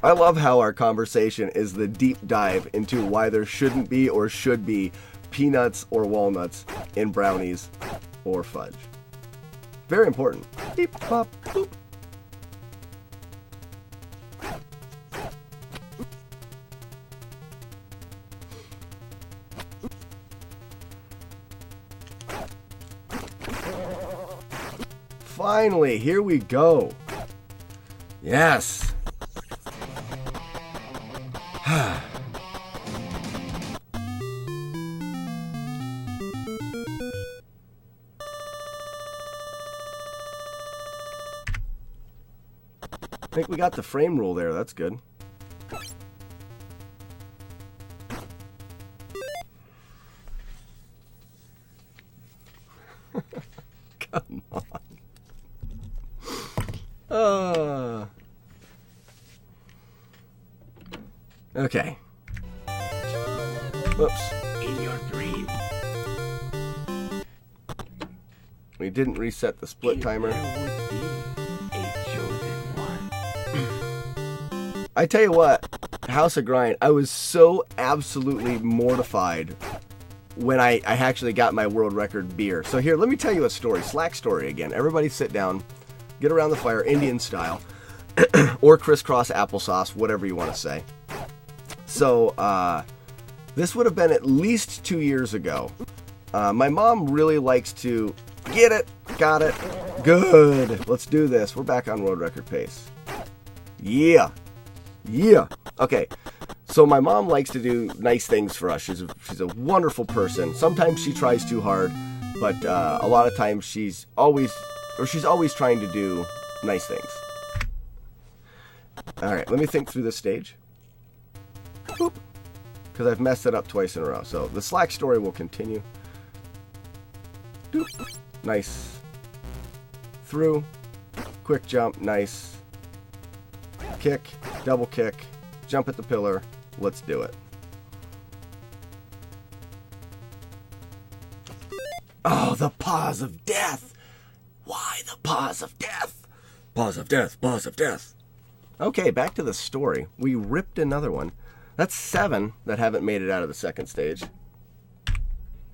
I love how our conversation is the deep dive into why there shouldn't be or should be peanuts or walnuts in brownies or fudge. Very important. Beep, pop, boop. Finally, here we go. Yes. I think we got the frame rule there. That's good. Come on. Okay. Whoops. In your dream. We didn't reset the split timer. There would be a chosen one. I tell you what, House of Grind, I was so absolutely mortified when I actually got my world record beer. So here, let me tell you a story. Slack story again. Everybody sit down, get around the fire, Indian style, or crisscross applesauce, whatever you want to say. So, this would have been at least 2 years ago. My mom really likes to get it, got it, good. Let's do this. We're back on world record pace. Yeah. Okay. So my mom likes to do nice things for us. She's a wonderful person. Sometimes she tries too hard, but a lot of times she's always trying to do nice things. All right, let me think through this stage. Boop. Because I've messed it up twice in a row. So the Slack story will continue. Doop. Nice. Through. Quick jump. Nice. Kick. Double kick. Jump at the pillar. Let's do it. Oh, the pause of death. Why the pause of death? Pause of death. Pause of death. Okay, back to the story. We ripped another one. That's 7 that haven't made it out of the second stage.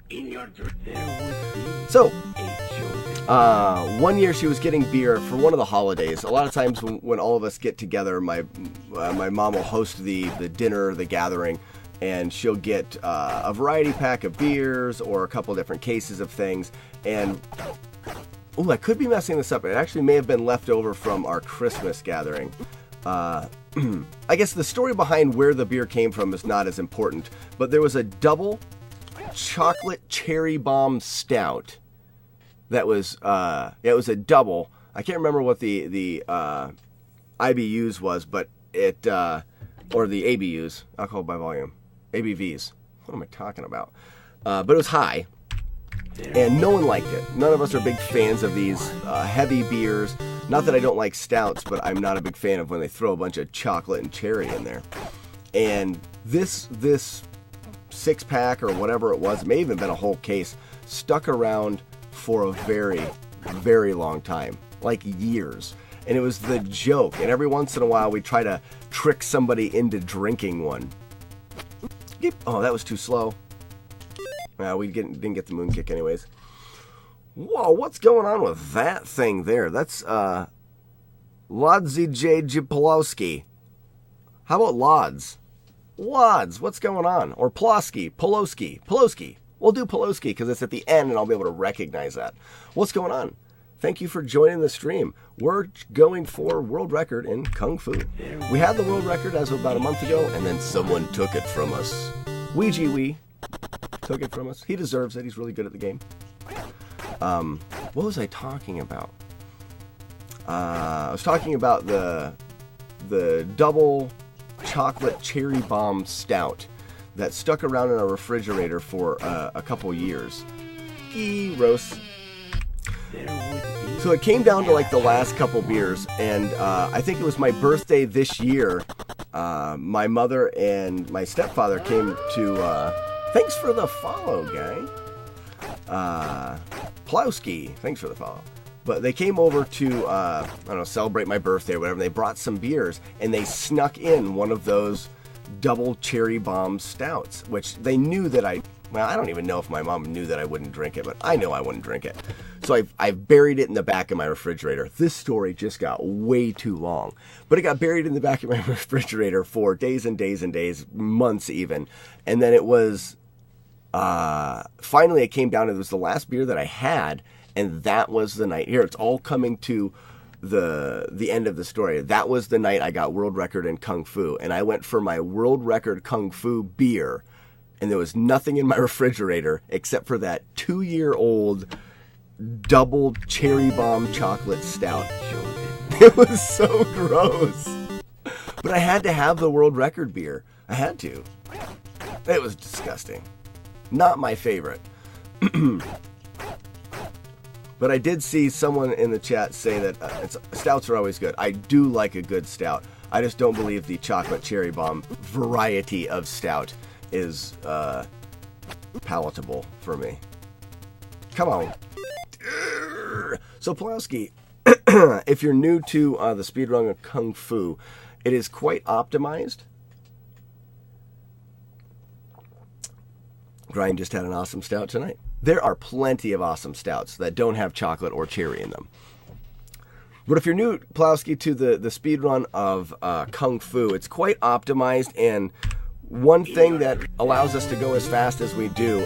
In your dream. There would be So, a chosen 1 year she was getting beer for one of the holidays. A lot of times when all of us get together, my mom will host the dinner, the gathering, and she'll get a variety pack of beers or a couple different cases of things. And, oh, I could be messing this up. It actually may have been left over from our Christmas gathering. I guess the story behind where the beer came from is not as important, but there was a double chocolate cherry bomb stout that was it was a double. I can't remember what the IBUs was, but it or the ABUs, alcohol by volume, ABVs. What am I talking about? But it was high, and no one liked it. None of us are big fans of these heavy beers. Not that I don't like stouts, but I'm not a big fan of when they throw a bunch of chocolate and cherry in there. And this 6-pack or whatever it was, it may have even been a whole case, stuck around for a very, very long time, like years. And it was the joke. And every once in a while, we try to trick somebody into drinking one. Oh, that was too slow. We didn't get the moon kick anyways. Whoa, what's going on with that thing there? That's Lodsy J. Jipolowski. How about Lods? Lods, what's going on? Or Polowski. We'll do Polowski because it's at the end and I'll be able to recognize that. What's going on? Thank you for joining the stream. We're going for world record in Kung Fu. We had the world record as of about a month ago, and then someone took it from us. Ouija Wee took it from us. He deserves it. He's really good at the game. What was I talking about? I was talking about the double chocolate cherry bomb stout that stuck around in our refrigerator for a couple years. Gross. So it came down to like the last couple beers, and I think it was my birthday this year. My mother and my stepfather came to. Thanks for the follow, guy. Plowski, thanks for the follow. But they came over to, I don't know, celebrate my birthday or whatever. And they brought some beers, and they snuck in one of those double cherry bomb stouts, which they knew that well, I don't even know if my mom knew that I wouldn't drink it, but I know I wouldn't drink it. So I've buried it in the back of my refrigerator. This story just got way too long, but it got buried in the back of my refrigerator for days and days and days, months even. And then it was, finally it came down, it was the last beer that I had, and that was the night. Here, it's all coming to the end of the story. That was the night I got world record in Kung Fu, and I went for my world record Kung Fu beer, and there was nothing in my refrigerator except for that 2-year-old double cherry bomb chocolate stout. It was so gross. But I had to have the world record beer. I had to. It was disgusting. Not my favorite. But I did see someone in the chat say that stouts are always good. I do like a good stout. I just don't believe the chocolate cherry bomb variety of stout is palatable for me. Come on. So Pulaski, if you're new to the speedrun of Kung Fu, it is quite optimized. Brian just had an awesome stout tonight. There are plenty of awesome stouts that don't have chocolate or cherry in them. But if you're new, Pulaski, to the speedrun of Kung Fu, it's quite optimized, and one thing that allows us to go as fast as we do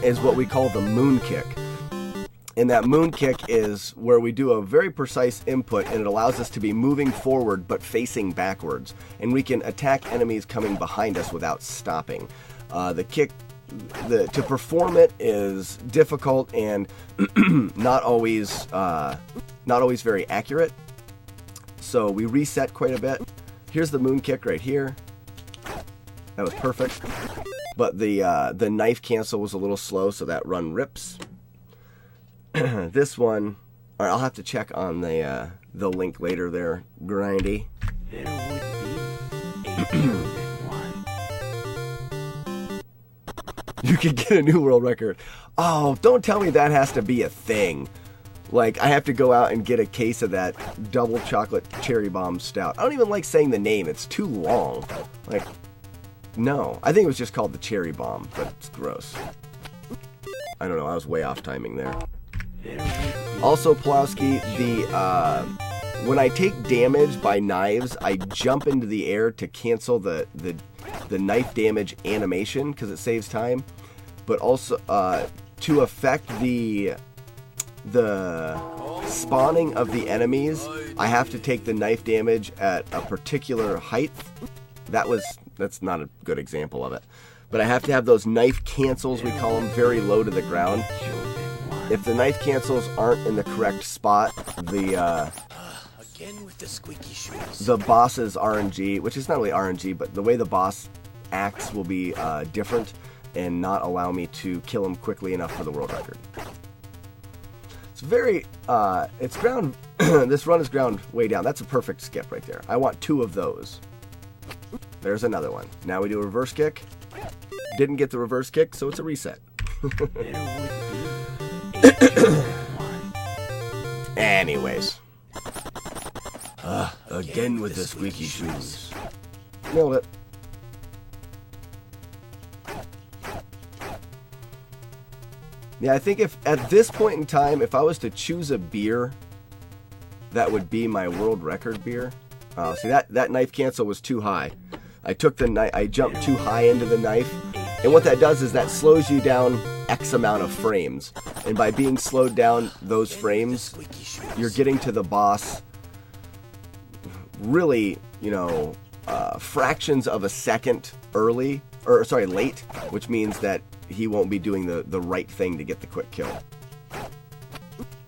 is what we call the moon kick. And that moon kick is where we do a very precise input, and it allows us to be moving forward but facing backwards. And we can attack enemies coming behind us without stopping. The kick, to perform it is difficult and not always very accurate. So we reset quite a bit. Here's the moon kick right here. That was perfect. But the knife cancel was a little slow, so that run rips. This one, all right, I'll have to check on the link later there, Grindy. There would be a chosen one. You could get a new world record. Oh, don't tell me that has to be a thing. Like, I have to go out and get a case of that double chocolate cherry bomb stout. I don't even like saying the name. It's too long. Like, no. I think it was just called the cherry bomb, but it's gross. I don't know. I was way off timing there. Also, Pulaski, when I take damage by knives, I jump into the air to cancel the knife damage animation because it saves time. But also, to affect the spawning of the enemies, I have to take the knife damage at a particular height. That's not a good example of it. But I have to have those knife cancels, we call them, very low to the ground. If the knife cancels aren't in the correct spot, Again with the squeaky shoes. the boss's RNG, which is not really RNG, but the way the boss acts will be different and not allow me to kill him quickly enough for the world record. It's very, it's ground, this run is ground way down. That's a perfect skip right there. I want 2 of those. There's another one. Now we do a reverse kick. Didn't get the reverse kick, so it's a reset. Anyways. Again with the squeaky shoes. Nailed it. Yeah, I think if at this point in time, if I was to choose a beer, that would be my world record beer. See, that knife cancel was too high. I took the knife, I jumped too high into the knife, and what that does is that slows you down X amount of frames. And by being slowed down those frames, you're getting to the boss really, fractions of a second late, which means that he won't be doing the right thing to get the quick kill.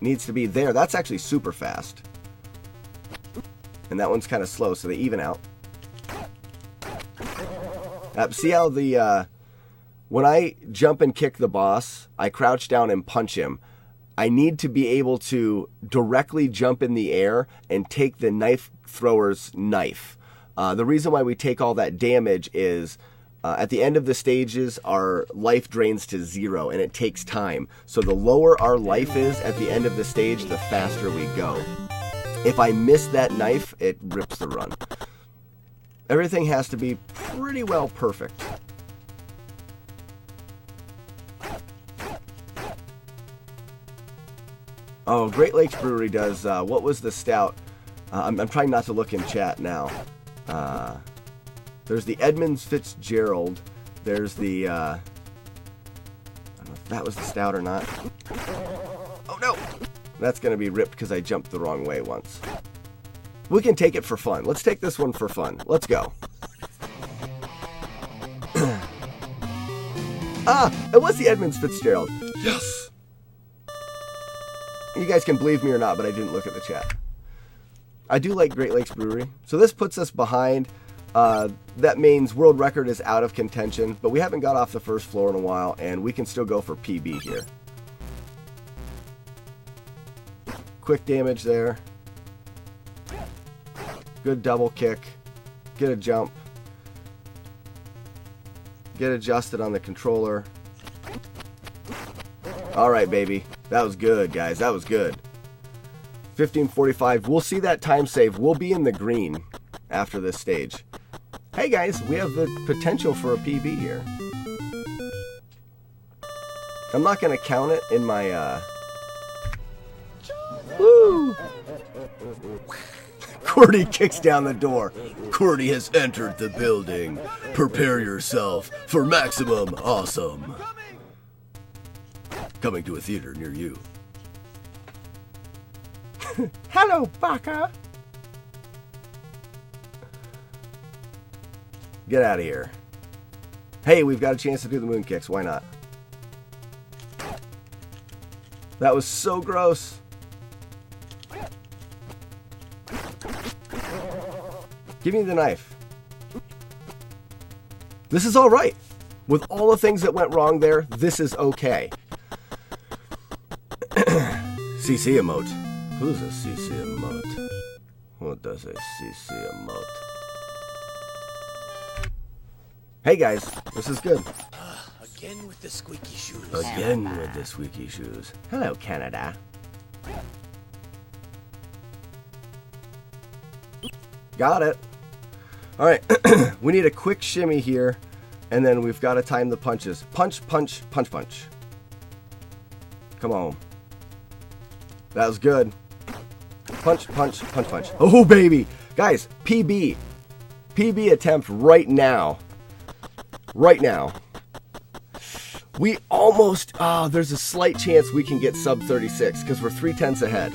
Needs to be there. That's actually super fast. And that one's kind of slow, so they even out. See how when I jump and kick the boss, I crouch down and punch him. I need to be able to directly jump in the air and take the knife thrower's knife. The reason why we take all that damage is At the end of the stages, our life drains to 0, and it takes time. So the lower our life is at the end of the stage, the faster we go. If I miss that knife, it rips the run. Everything has to be pretty well perfect. Oh, Great Lakes Brewery does, what was the stout? I'm trying not to look in chat now. There's the Edmonds Fitzgerald. There's the, I don't know if that was the stout or not. Oh no! That's going to be ripped because I jumped the wrong way once. We can take it for fun. Let's take this one for fun. Let's go. It was the Edmonds Fitzgerald. Yes! You guys can believe me or not, but I didn't look at the chat. I do like Great Lakes Brewery. So this puts us behind. That means world record is out of contention, but we haven't got off the first floor in a while, and we can still go for PB here. Quick damage there. Good double kick. Get a jump. Get adjusted on the controller. Alright, baby. That was good, guys. That was good. 15:45. We'll see that time save. We'll be in the green after this stage. Hey, guys. We have the potential for a PB here. I'm not going to count it in my... Woo! Qwerty kicks down the door. Qwerty has entered the building. Prepare yourself for maximum awesome. Coming to a theater near you. Hello, Baka. Get out of here. Hey, we've got a chance to do the moon kicks. Why not? That was so gross. Give me the knife. This is all right. With all the things that went wrong there, this is okay. CC emote. Who's a CC emote? What does a CC emote? Hey guys, this is good. Again with the squeaky shoes. Again with the squeaky shoes. Hello, Canada. Got it. All right, we need a quick shimmy here, and then we've got to time the punches. Punch, punch, punch, punch. Come on. That was good. Punch, punch, punch, punch. Oh, baby. Guys, PB. PB attempt right now. Right now. We almost... there's a slight chance we can get sub 36 because we're 3/10 ahead.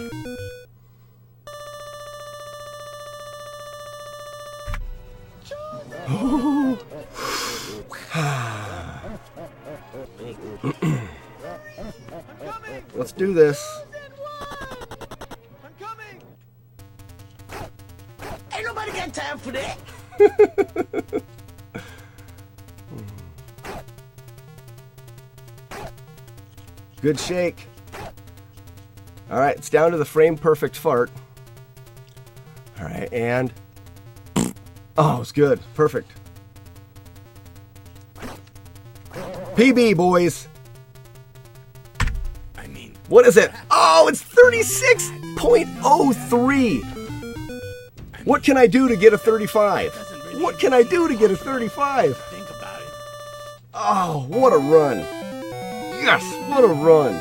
Let's do this. I'm coming. Ain't nobody got time for that. Good shake. All right, it's down to the frame perfect fart. All right, and oh, it's good. Perfect. PB, boys. I mean, what is it? Oh, it's 36.03. What can I do to get a 35? What can I do to get a 35? think about it. Oh, what a run. Yes, what a run.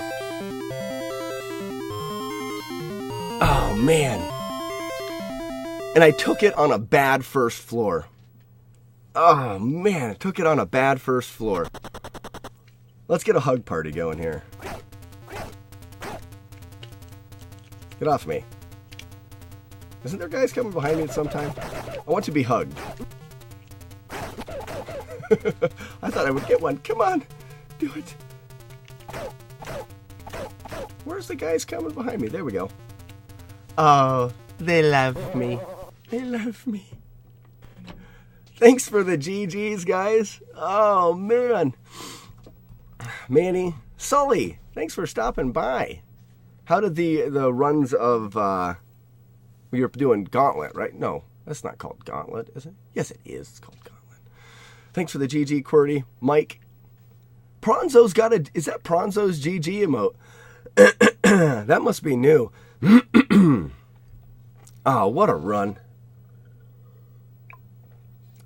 Oh, man. And I took it on a bad first floor. Oh, man, I took it on a bad first floor. Let's get a hug party going here. Get off me. Isn't there guys coming behind me at some time? I want to be hugged. I thought I would get one. Come on. Do it. Where's the guys coming behind me? There we go. Oh, they love me. They love me. Thanks for the GGs, guys. Oh, man. Manny. Sully, thanks for stopping by. How did the runs of... you're doing Gauntlet, right? No, that's not called Gauntlet, is it? Yes, it is. It's called Gauntlet. Thanks for the GG, QWERTY. Mike. Pronzo's got a... Is that Pronzo's GG emote? That must be new. Oh, what a run.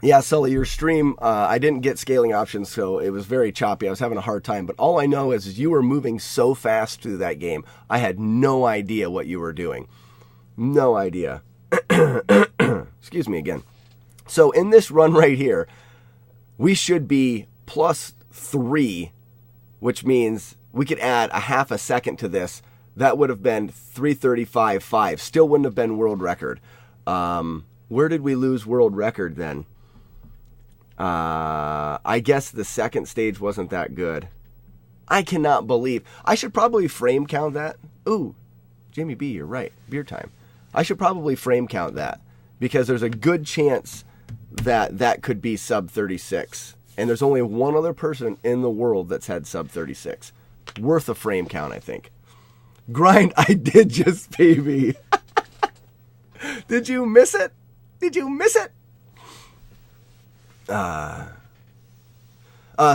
Yeah, Sully, your stream, I didn't get scaling options, so it was very choppy. I was having a hard time. But all I know is you were moving so fast through that game. I had no idea what you were doing. No idea. Excuse me again. So in this run right here, we should be +3, which means we could add a half a second to this. That would have been 3:35.5. Still wouldn't have been world record. Where did we lose world record then? I guess the second stage wasn't that good. I cannot believe. I should probably frame count that. Ooh, Jamie B, you're right. Beer time. I should probably frame count that because there's a good chance that that could be sub 36. And there's only one other person in the world that's had sub 36. Worth a frame count, I think. Grind, I did just PB. Did you miss it? Did you miss it?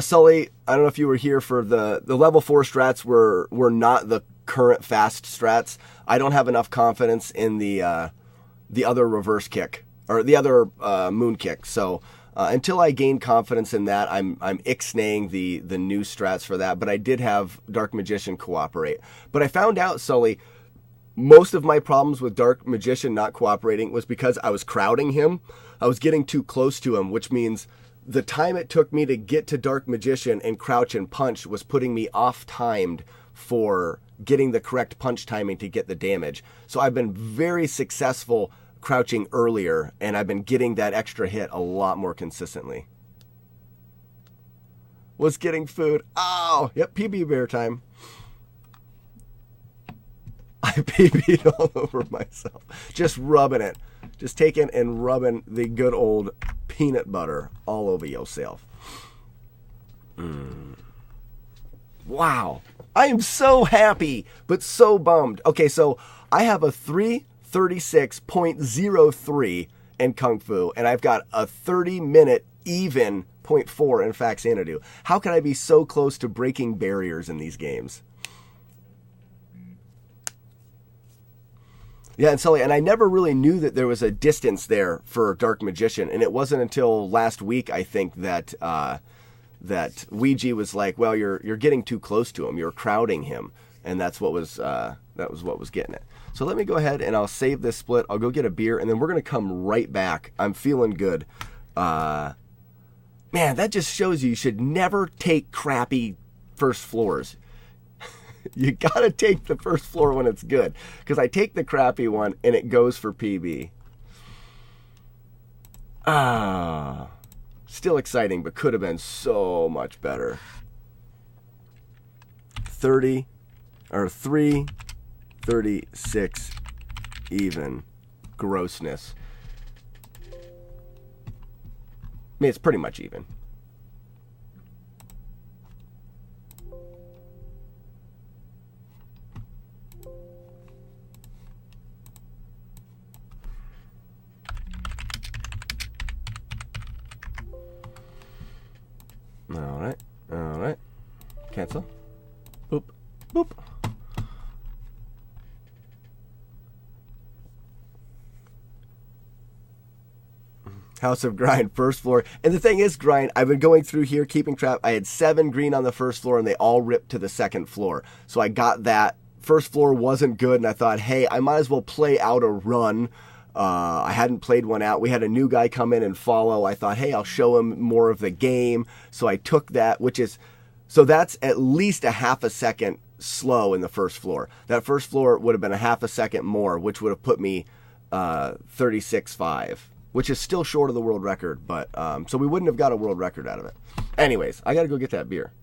Sully, I don't know if you were here for the level 4 strats were not the current fast strats. I don't have enough confidence in the other reverse kick or the other moon kick. So until I gain confidence in that, I'm ixnaying the new strats for that. But I did have Dark Magician cooperate. But I found out, Sully, most of my problems with Dark Magician not cooperating was because I was crowding him. I was getting too close to him, which means the time it took me to get to Dark Magician and crouch and punch was putting me off-timed for getting the correct punch timing to get the damage. So I've been very successful crouching earlier, and I've been getting that extra hit a lot more consistently. Was getting food. Oh, yep, PB bear time. I PB'd all over myself. Just rubbing it. Just taking and rubbing the good old peanut butter all over yourself. Wow. I am so happy, but so bummed. Okay, so I have a 3:36.03 in Kung Fu, and I've got a 30-minute even 0.4 in Faxanadu. How can I be so close to breaking barriers in these games? Yeah, and Sully, and I never really knew that there was a distance there for Dark Magician, and it wasn't until last week, I think, that that Ouija was like, "Well, you're getting too close to him. You're crowding him," and that was what was getting it. So let me go ahead and I'll save this split. I'll go get a beer, and then we're gonna come right back. I'm feeling good. Man, that just shows you should never take crappy first floors. You gotta take the first floor when it's good. Because I take the crappy one and it goes for PB. Still exciting, but could have been so much better. 3:36 even. Grossness. I mean, it's pretty much even. All right. Cancel. Boop. Boop. House of Grind, first floor. And the thing is, Grind, I've been going through here, keeping track. I had 7 green on the first floor, and they all ripped to the second floor. So I got that. First floor wasn't good, and I thought, hey, I might as well play out a run. I hadn't played one out. We had a new guy come in and follow. I thought, hey, I'll show him more of the game. So I took that, so that's at least a half a second slow in the first floor. That first floor would have been a half a second more, which would have put me 36.5, which is still short of the world record. But so we wouldn't have got a world record out of it. Anyways, I got to go get that beer.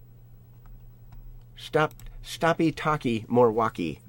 Stoppy talkie more walkie.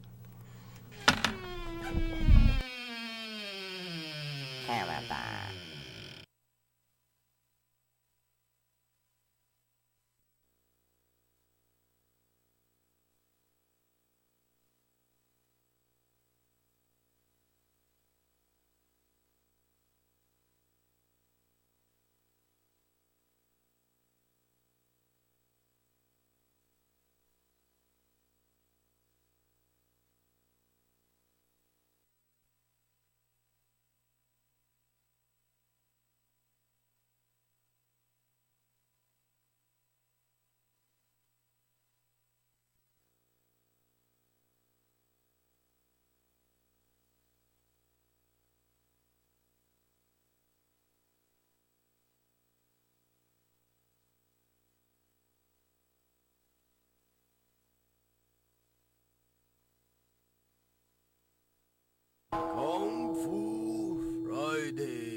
Friday.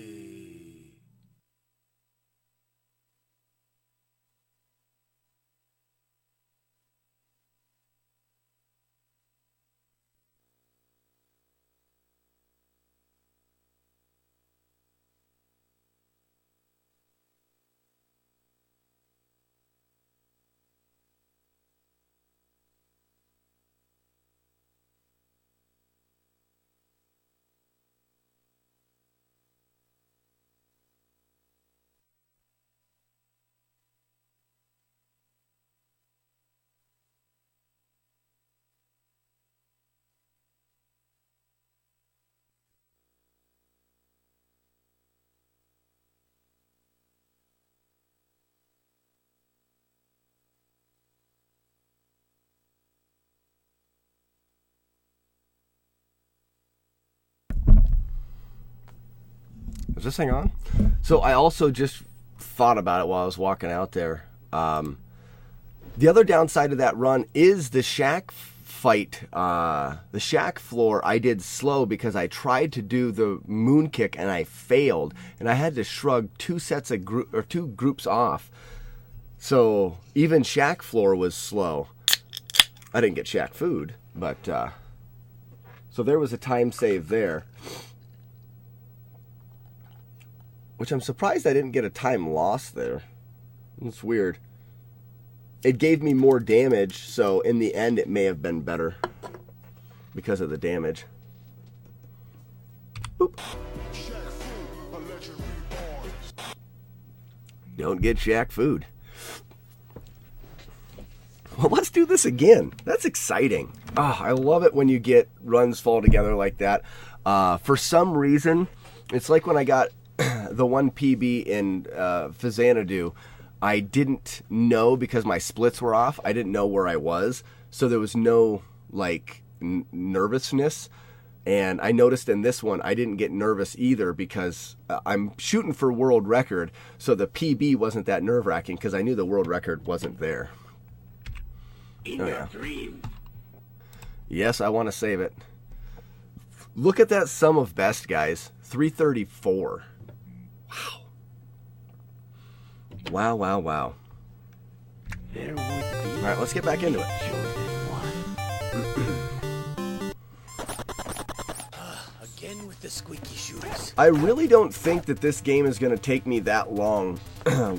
Is this thing on? So I also just thought about it while I was walking out there. The other downside of that run is the shack fight. The shack floor I did slow because I tried to do the moon kick and I failed, and I had to shrug two groups off. So even shack floor was slow. I didn't get shack food, but so there was a time save there. Which I'm surprised I didn't get a time loss there. It's weird. It gave me more damage, so in the end it may have been better because of the damage. Boop. Don't get shack food. Well, let's do this again. That's exciting. Oh, I love it when you get runs fall together like that. For some reason, it's like when I got the one PB in Fazanadu, I didn't know because my splits were off. I didn't know where I was, so there was no like nervousness. And I noticed in this one, I didn't get nervous either because I'm shooting for world record, so the PB wasn't that nerve-wracking because I knew the world record wasn't there. In your dreams. Yes, I want to save it. Look at that sum of best, guys. 334. Wow. Wow. There would be All right, let's get back into it. chosen one. Again with the squeaky shoes. I really don't think that this game is going to take me that long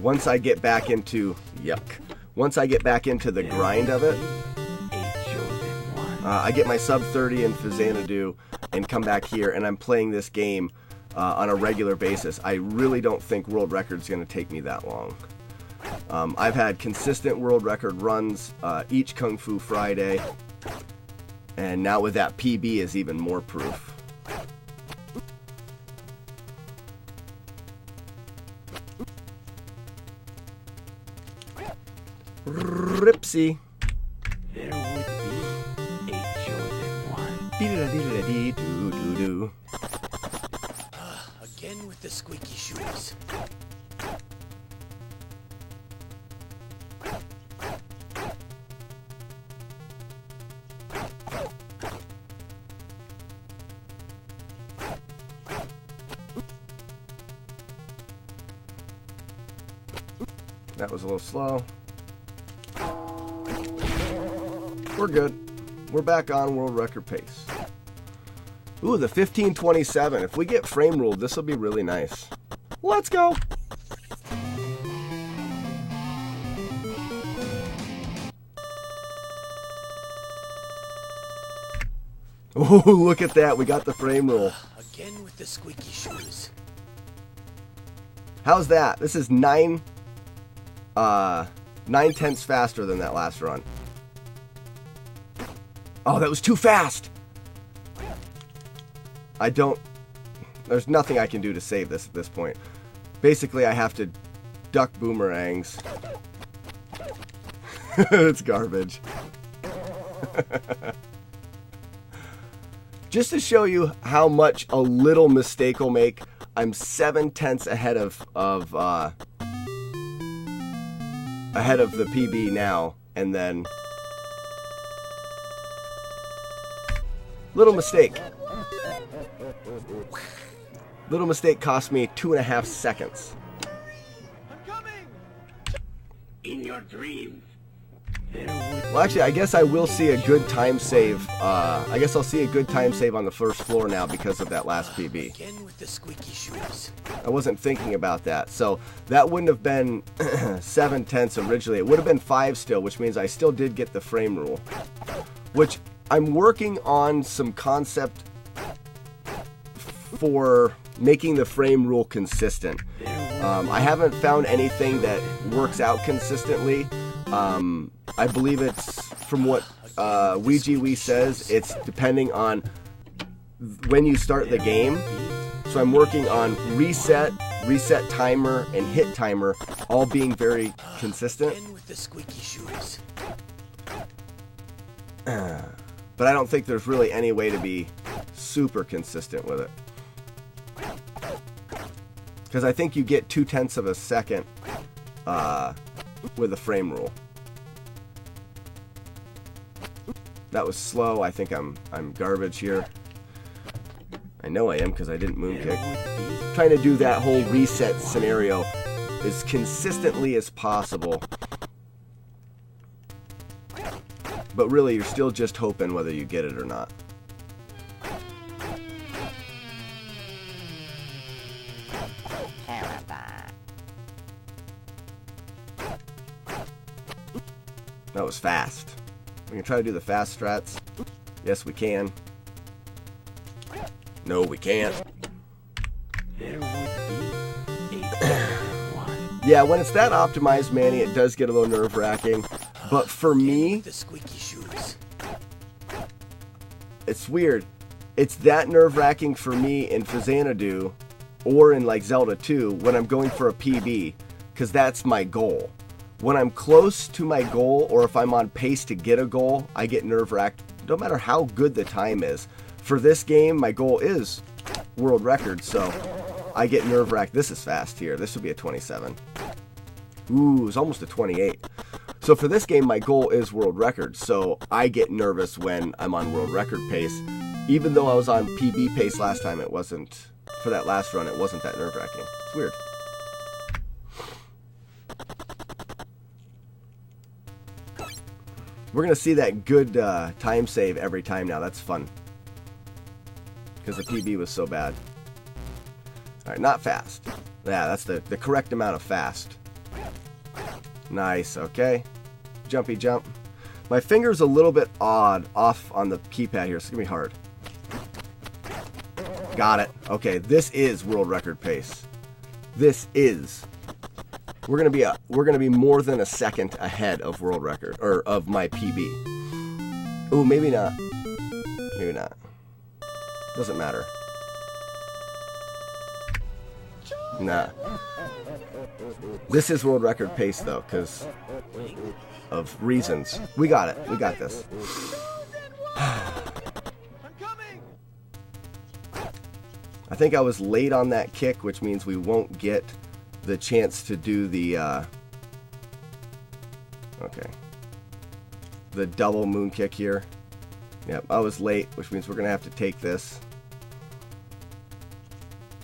once I get back into... Yuck. Once I get back into the grind of it. A chosen one. I get my sub 30 in Fazanadu and come back here, and I'm playing this game on a regular basis. I really don't think world record's going to take me that long. I've had consistent world record runs each Kung Fu Friday, and now with that PB is even more proof. Ripsy. There would be a chosen one. Dee-da-dee-da-dee-doo-doo-doo. Again with the squeaky shoes. That was a little slow. We're good. We're back on world record pace. Ooh, the 1527. If we get frame ruled, this will be really nice. Let's go. Oh, look at that. We got the frame rule. Again with the squeaky shoes. How's that? This is 9 tenths faster than that last run. Oh, that was too fast. There's nothing I can do to save this at this point. Basically, I have to duck boomerangs. It's garbage. Just to show you how much a little mistake will make, I'm 7 tenths ahead of the PB now, and then little mistake. Little mistake cost me 2.5 seconds. In your dreams. Well, actually, I guess I will see a good time save. I guess I'll see a good time save on the first floor now because of that last PB. Again with the squeaky shoes. I wasn't thinking about that. So that wouldn't have been 7/10 originally. It would have been 5 still, which means I still did get the frame rule. Which I'm working on some concept for making the frame rule consistent. I haven't found anything that works out consistently. I believe it's from what WeeGeeWee says, it's depending on when you start the game. So I'm working on reset timer, and hit timer all being very consistent. Again with the squeaky shoes. But I don't think there's really any way to be super consistent with it. Because I think you get 0.2 of a second with the frame rule. That was slow. I think I'm garbage here. I know I am because I didn't moonkick. Trying to do that whole reset scenario as consistently as possible. But really, you're still just hoping whether you get it or not. That was fast. We can try to do the fast strats. Yes, we can. No, we can't. There would be a one. Yeah, when it's that optimized, Manny, it does get a little nerve-wracking. But for me, The squeaky shoes. it's weird. It's that nerve-wracking for me in Xanadu or in like Zelda 2 when I'm going for a PB, because that's my goal. When I'm close to my goal, or if I'm on pace to get a goal, I get nerve-wracked no matter how good the time is. For this game, my goal is world record, so I get nerve-wracked. This is fast here. This would be a 27. Ooh, it's almost a 28. So for this game, my goal is world record, so I get nervous when I'm on world record pace. Even though I was on PB pace last time, it wasn't, for that last run, it wasn't that nerve-wracking. It's weird. We're going to see that good time save every time now. That's fun. Because the PB was so bad. Alright, not fast. Yeah, that's the correct amount of fast. Nice, okay. Jumpy jump. My finger's a little bit off on the keypad here, so it's going to be hard. Got it. Okay, this is world record pace. This is. We're gonna be more than a second ahead of world record, or of my PB. Ooh, maybe not. Maybe not. Doesn't matter. Nah. This is world record pace though, because of reasons. We got it. We got this. I think I was late on that kick, which means we won't get the chance to do the okay, the double moon kick here. Yep, I was late, which means we're gonna have to take this.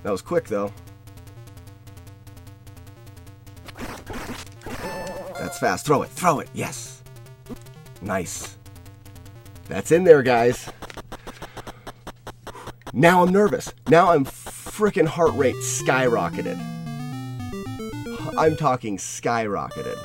That was quick though. That's fast. Throw it, yes. Nice. That's in there, guys. Now I'm nervous. Now I'm freaking heart rate skyrocketed. I'm talking skyrocketed.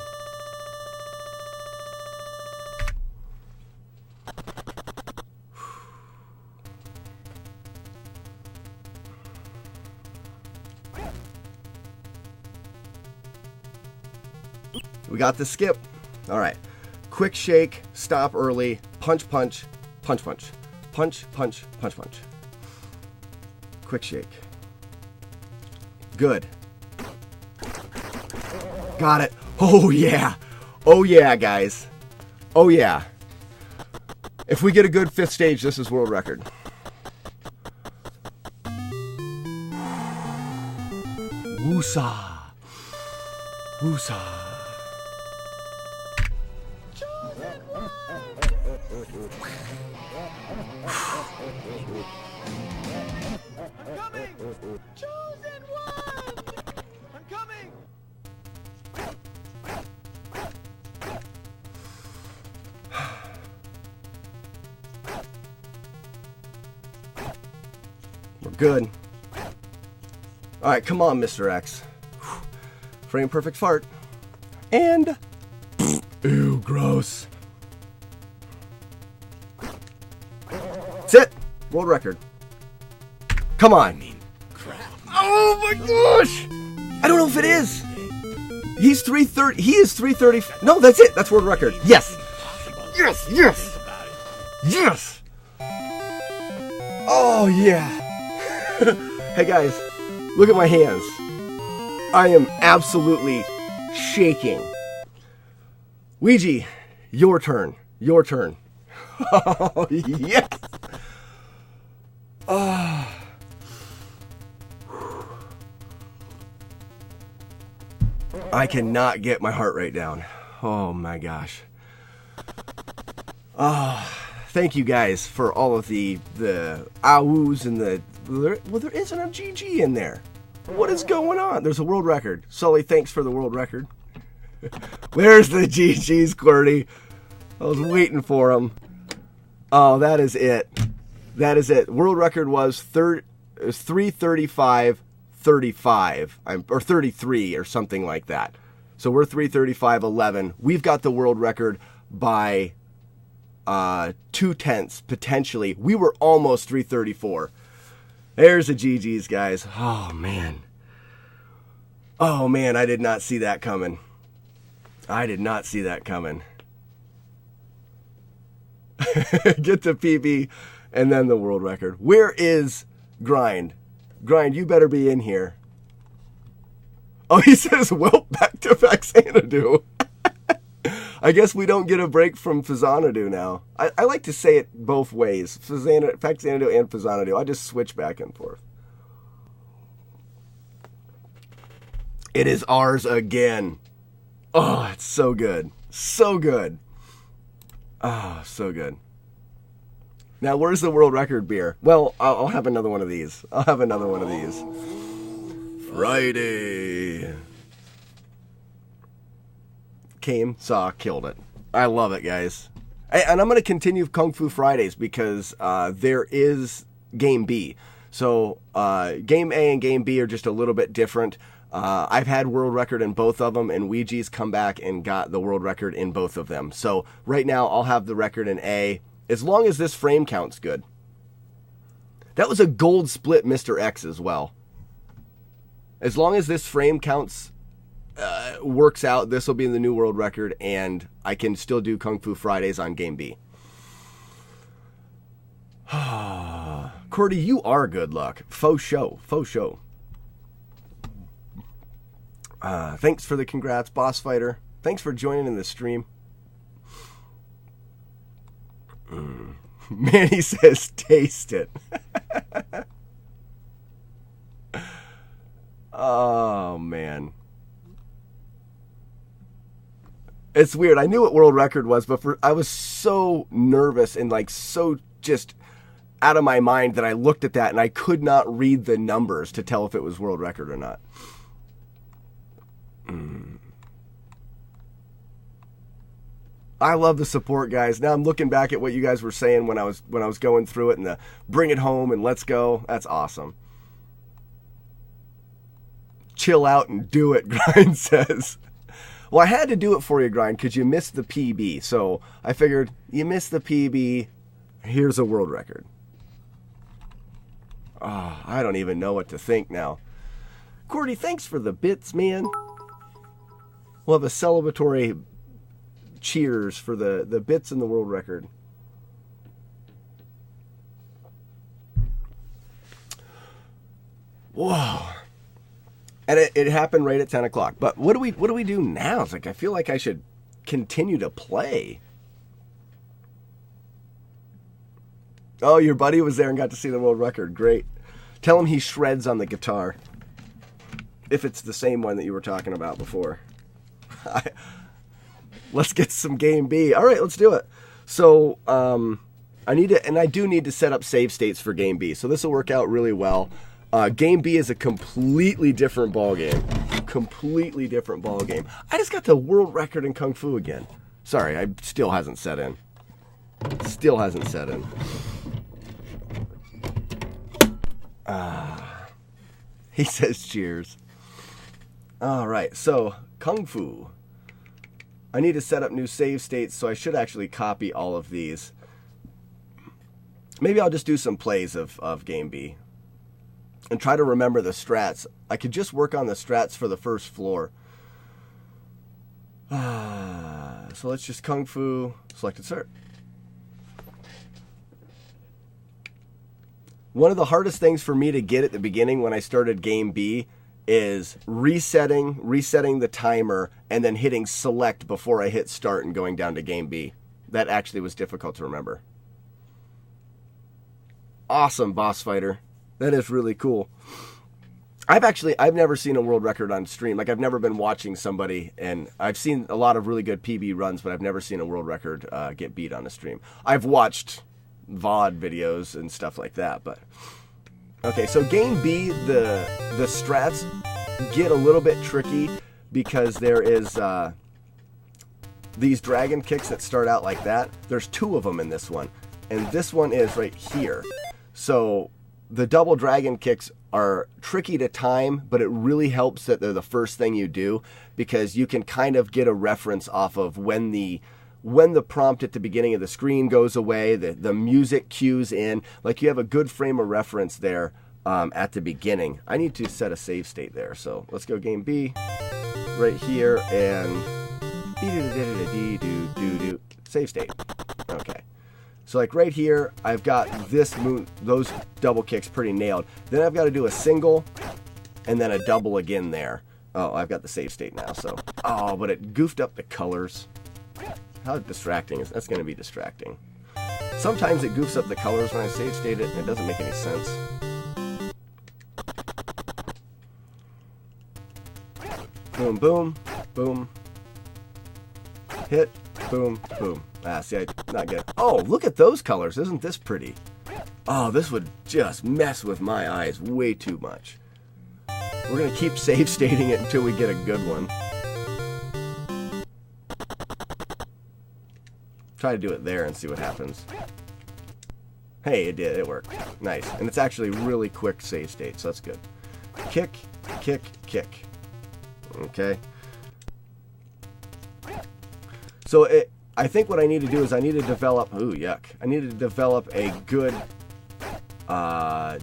We got the skip. All right. Quick shake, stop early, punch, punch, punch, punch, punch, punch, punch, punch. Quick shake. Good. Got it. Oh yeah. Oh yeah, guys. Oh yeah. If we get a good 5th stage, this is world record. Woosa. Woosa. We're good. All right, come on, Mr. X. Frame perfect fart. And... Ew, gross. That's it. World record. Come on. Crap. Oh my gosh! I don't know if it is. He's 330. He is 330. No, that's it. That's world record. Yes. Yes. Yes. Yes. Oh yeah. Hey guys, look at my hands. I am absolutely shaking. Ouija, your turn. Your turn. Oh yes. Oh. I cannot get my heart rate down. Oh my gosh. Oh, thank you guys for all of the ahoos and well, there isn't a GG in there. What is going on? There's a world record. Sully, thanks for the world record. Where's the GGs, Qwerty? I was waiting for them. Oh, that is it. That is it. World record was 335.35 or 33 or something like that. So we're 335.11. We've got the world record by 0.2 potentially. We were almost 334. There's the GGs, guys. Oh man. Oh man, I did not see that coming. I did not see that coming. Get the PB and then the world record. Where is Grind? Grind, you better be in here. Oh, he says, well, back to Faxanadu. I guess we don't get a break from Faxanadu now. I like to say it both ways. Faxanadu and Faxanadu. I just switch back and forth. It is ours again. Oh, it's so good. So good. Oh, so good. Now, where's the world record beer? Well, I'll have another one of these. I'll have another one of these. Friday. Came, saw, killed it. I love it, guys. And I'm going to continue Kung Fu Fridays because there is Game B. So Game A and Game B are just a little bit different. I've had world record in both of them, and Ouija's come back and got the world record in both of them. So right now, I'll have the record in A, as long as this frame count's good. That was a gold split Mr. X as well. As long as this frame counts works out, this will be in the new world record, and I can still do Kung Fu Fridays on Game B. Cordy, you are good luck. Faux show. Faux show. Thanks for the congrats, Boss Fighter. Thanks for joining in the stream. Manny says, taste it. Oh, man. It's weird. I knew what world record was, but I was so nervous and like so just out of my mind that I looked at that and I could not read the numbers to tell if it was world record or not. I love the support, guys. Now I'm looking back at what you guys were saying when I was going through it and the bring it home and let's go. That's awesome. Chill out and do it, Grind says. Well, I had to do it for you, Grind, because you missed the PB. So I figured you missed the PB. Here's a world record. Oh, I don't even know what to think now. Cordy, thanks for the bits, man. We'll have a celebratory cheers for the bits in the world record. Whoa. And it happened right at 10 o'clock. But what do we do now? It's like I feel like I should continue to play. Oh, your buddy was there and got to see the world record. Great. Tell him he shreds on the guitar. If it's the same one that you were talking about before. Let's get some Game B. All right, let's do it. So I do need to set up save states for Game B. So this will work out really well. Game B is a completely different ball game. Completely different ball game. I just got the world record in Kung Fu again. Sorry, I still hasn't set in. Still hasn't set in. He says cheers. All right, so Kung Fu. I need to set up new save states, so I should actually copy all of these. Maybe I'll just do some plays of Game B and try to remember the strats. I could just work on the strats for the first floor. So let's just Kung Fu, select insert. One of the hardest things for me to get at the beginning when I started Game B is resetting the timer and then hitting select before I hit start and going down to Game B. That actually was difficult to remember. Awesome boss fighter. That is really cool. I've never seen a world record on stream. Like, I've never been watching somebody, and I've seen a lot of really good PB runs, but I've never seen a world record get beat on a stream. I've watched VOD videos and stuff like that, but okay. So Game B, the strats get a little bit tricky because there is these dragon kicks that start out like that. There's 2 of them in this one, and this one is right here. So the double dragon kicks are tricky to time, but it really helps that they're the first thing you do, because you can kind of get a reference off of when the prompt at the beginning of the screen goes away, the music cues in. Like, you have a good frame of reference there at the beginning. I need to set a save state there, so let's go Game B right here and save state. Okay. So like right here, I've got those double kicks pretty nailed. Then I've got to do a single and then a double again there. Oh, I've got the save state now. So, oh, but it goofed up the colors. How distracting is that's going to be distracting. Sometimes it goofs up the colors when I save state it, and it doesn't make any sense. Boom, boom, boom. Hit, boom, boom. See, I not get it. Oh, look at those colors. Isn't this pretty? Oh, this would just mess with my eyes way too much. We're going to keep save stating it until we get a good one. Try to do it there and see what happens. Hey, it did. It worked. Nice. And it's actually really quick save state, so that's good. Kick, kick, kick. Okay. So I think what I need to do is I need to develop... Ooh, yuck. I need to develop a good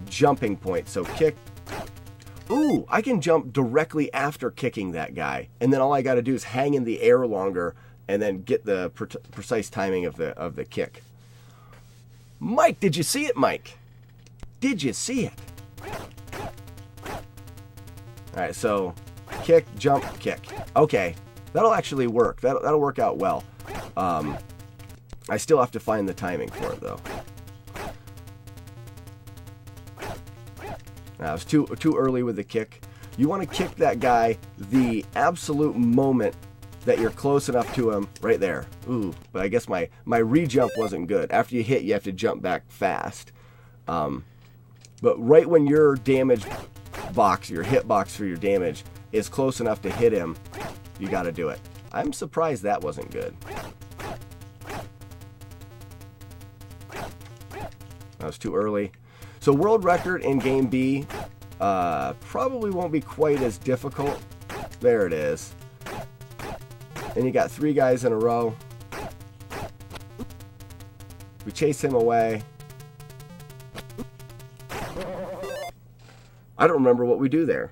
jumping point. So kick. Ooh, I can jump directly after kicking that guy. And then all I got to do is hang in the air longer and then get the precise timing of the kick. Mike, did you see it, Mike? Did you see it? All right, so kick, jump, kick. Okay, that'll actually work. That'll work out well. I still have to find the timing for it, though. Now, it's too early with the kick. You want to kick that guy the absolute moment that you're close enough to him, right there. Ooh, but I guess my re-jump wasn't good. After you hit, you have to jump back fast. But right when your damage box, your hit box for your damage, is close enough to hit him, you got to do it. I'm surprised that wasn't good. That was too early. So world record in Game B probably won't be quite as difficult. There it is. And you got 3 guys in a row. We chase him away. I don't remember what we do there.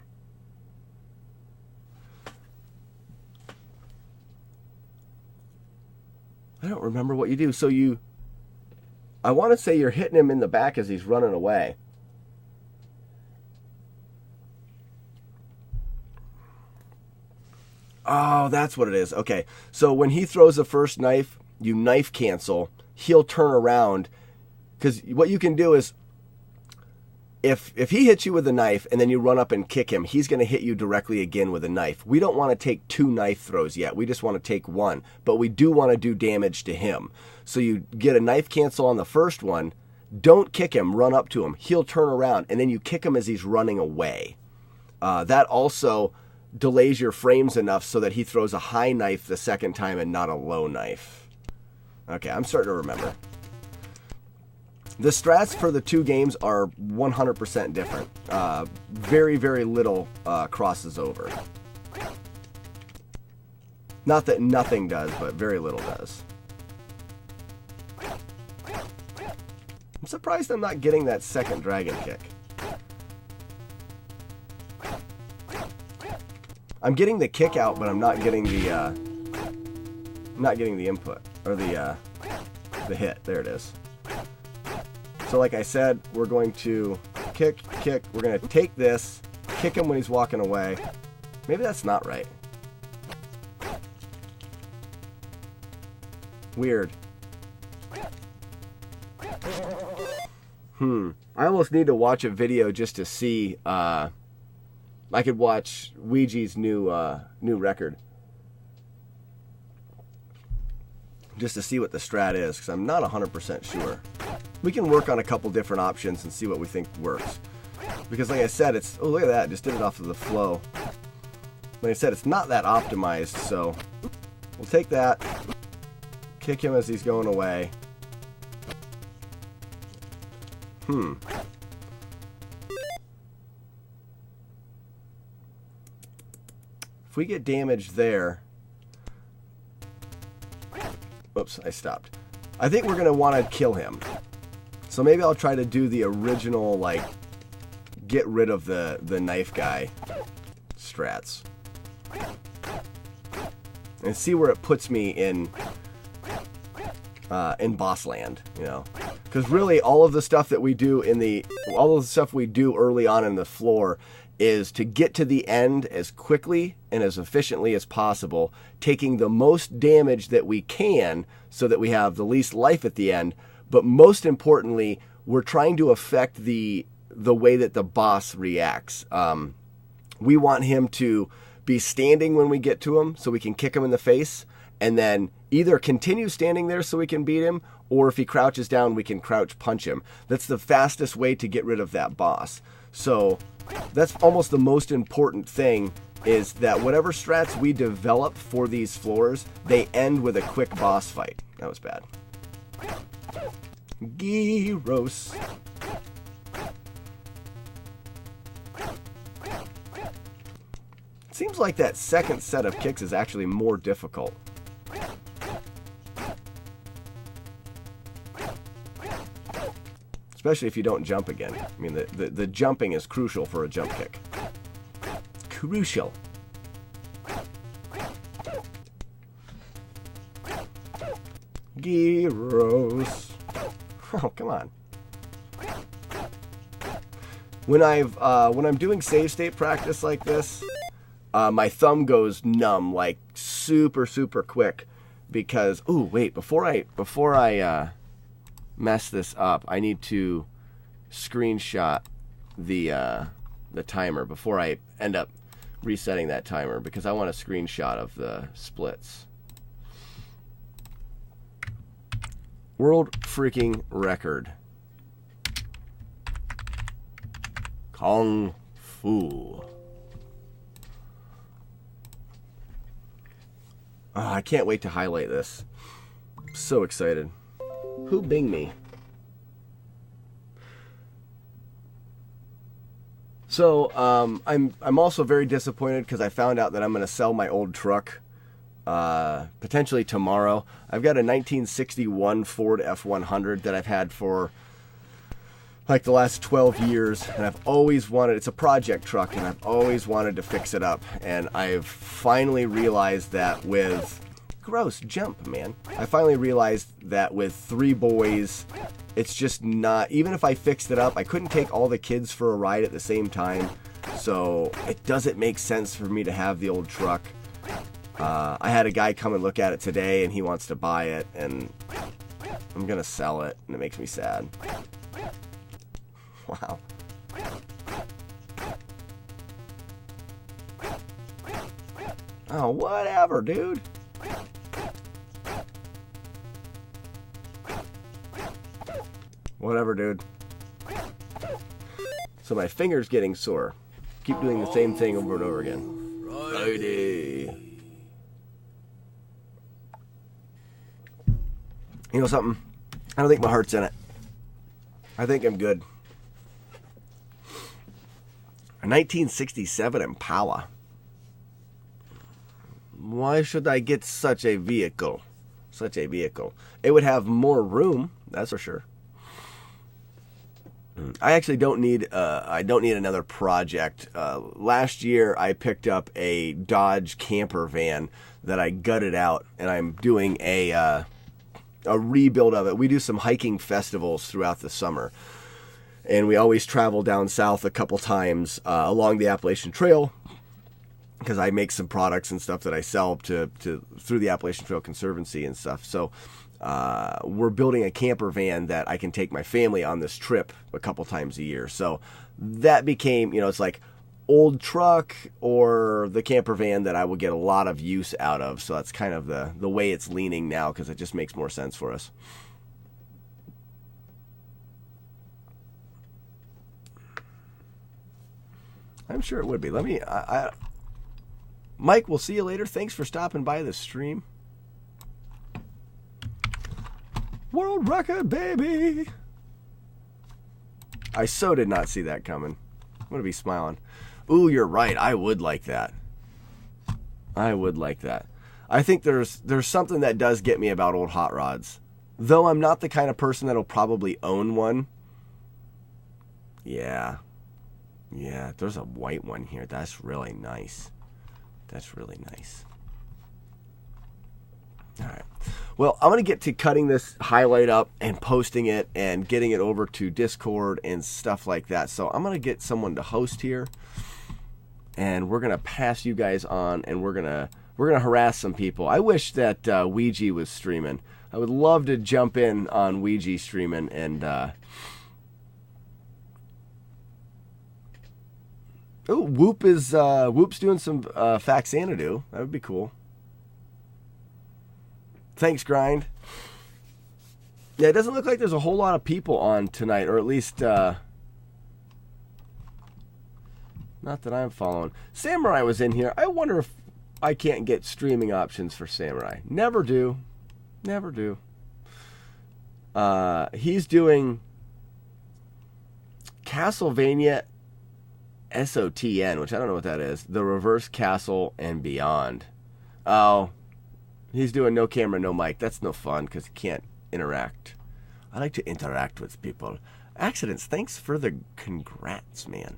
I don't remember what you do. So I want to say you're hitting him in the back as he's running away. Oh, that's what it is. Okay, so when he throws the first knife, you knife cancel. He'll turn around. Because what you can do is, if he hits you with a knife and then you run up and kick him, he's going to hit you directly again with a knife. We don't want to take 2 knife throws yet. We just want to take 1. But we do want to do damage to him. So you get a knife cancel on the first one. Don't kick him. Run up to him. He'll turn around. And then you kick him as he's running away. That also delays your frames enough so that he throws a high knife the second time and not a low knife. Okay, I'm starting to remember. The strats for the two games are 100% different. Very, very little crosses over. Not that nothing does, but very little does. I'm surprised I'm not getting that second dragon kick. I'm getting the kick out, but I'm not getting the input or the hit. There it is. So like I said, we're going to kick. We're going to take this, kick him when he's walking away. Maybe that's not right. Weird. I almost need to watch a video just to see. I could watch Ouija's new record. Just to see what the strat is, because I'm not 100% sure. We can work on a couple different options and see what we think works. Because like I said, it's... Oh, look at that. Just did it off of the flow. Like I said, it's not that optimized, so... We'll take that. Kick him as he's going away. If we get damaged there... Oops, I stopped. I think we're going to want to kill him. So maybe I'll try to do the original, like, get rid of the knife guy strats. And see where it puts me in boss land, you know. Because really, all of the stuff that we do all of the stuff we do early on in the floor is to get to the end as quickly and as efficiently as possible, taking the most damage that we can so that we have the least life at the end. But most importantly, we're trying to affect the way that the boss reacts. We want him to be standing when we get to him so we can kick him in the face, and then either continue standing there so we can beat him, or if he crouches down, we can crouch punch him. That's the fastest way to get rid of that boss. So that's almost the most important thing, is that whatever strats we develop for these floors, they end with a quick boss fight. That was bad. Gyros. Seems like that second set of kicks is actually more difficult. Especially if you don't jump again. I mean, the jumping is crucial for a jump kick. Crucial. Gyros. Oh, come on. When I'm doing save state practice like this, my thumb goes numb, like super quick, because wait, before I mess this up, I need to screenshot the timer before I end up resetting that timer, because I want a screenshot of the splits. World freaking record. Kung Fu. Oh, I can't wait to highlight this. I'm so excited. Who bing me? So, I'm also very disappointed because I found out that I'm going to sell my old truck potentially tomorrow. I've got a 1961 Ford F100 that I've had for like the last 12 years, and I've always wanted, it's a project truck, and I've always wanted to fix it up, and I've finally realized that with, gross, jump, man. I finally realized that with 3 boys, it's just not, even if I fixed it up, I couldn't take all the kids for a ride at the same time, so it doesn't make sense for me to have the old truck. I had a guy come and look at it today, and he wants to buy it, and I'm gonna sell it, and it makes me sad. Wow. Oh, whatever, dude. Whatever, dude. So my finger's getting sore. Keep doing the same thing over and over again. Righty. You know something? I don't think my heart's in it. I think I'm good. A 1967 Impala. Why should I get such a vehicle? Such a vehicle. It would have more room, that's for sure. I actually don't need another project. Last year I picked up a Dodge camper van that I gutted out, and I'm doing a rebuild of it. We do some hiking festivals throughout the summer, and we always travel down south a couple times along the Appalachian Trail, because I make some products and stuff that I sell to through the Appalachian Trail Conservancy and stuff. So we're building a camper van that I can take my family on this trip a couple times a year. So that became, it's like old truck or the camper van that I will get a lot of use out of. So that's kind of the way it's leaning now, because it just makes more sense for us. I'm sure it would be. Mike, we'll see you later. Thanks for stopping by the stream. World record, baby. I so did not see that coming. I'm going to be smiling. Ooh, you're right. I would like that. I would like that. I think there's something that does get me about old hot rods. Though I'm not the kind of person that'll probably own one. Yeah. Yeah, there's a white one here. That's really nice. That's really nice. All right. Well, I'm going to get to cutting this highlight up and posting it and getting it over to Discord and stuff like that. So I'm going to get someone to host here, and we're going to pass you guys on, and we're going to harass some people. I wish that Ouija was streaming. I would love to jump in on Ouija streaming and Whoop's doing some Faxanadu. That would be cool. Thanks, Grind. Yeah, it doesn't look like there's a whole lot of people on tonight, or at least not that I'm following. Samurai was in here. I wonder if I can't get streaming options for Samurai. Never do. Never do. He's doing Castlevania SOTN, which I don't know what that is. The Reverse Castle and Beyond. Oh, he's doing no camera, no mic. That's no fun because he can't interact. I like to interact with people. Accidents, thanks for the congrats, man.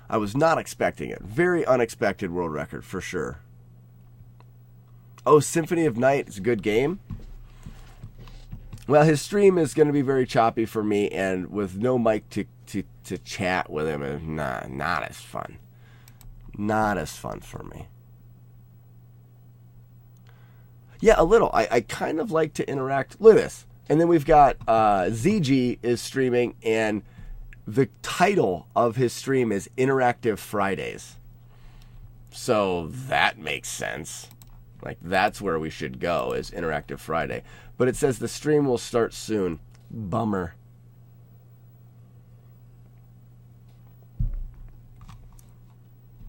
I was not expecting it. Very unexpected world record, for sure. Oh, Symphony of Night is a good game. Well, his stream is going to be very choppy for me, and with no mic to chat with him, not as fun. Not as fun for me. Yeah, a little. I kind of like to interact. Look at this. And then we've got ZG is streaming, and the title of his stream is Interactive Fridays. So that makes sense. Like, that's where we should go, is Interactive Friday. But it says the stream will start soon. Bummer.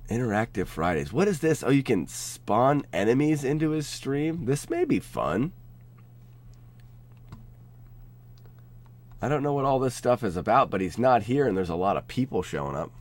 Interactive Fridays. What is this? Oh, you can spawn enemies into his stream? This may be fun. I don't know what all this stuff is about, but he's not here and there's a lot of people showing up.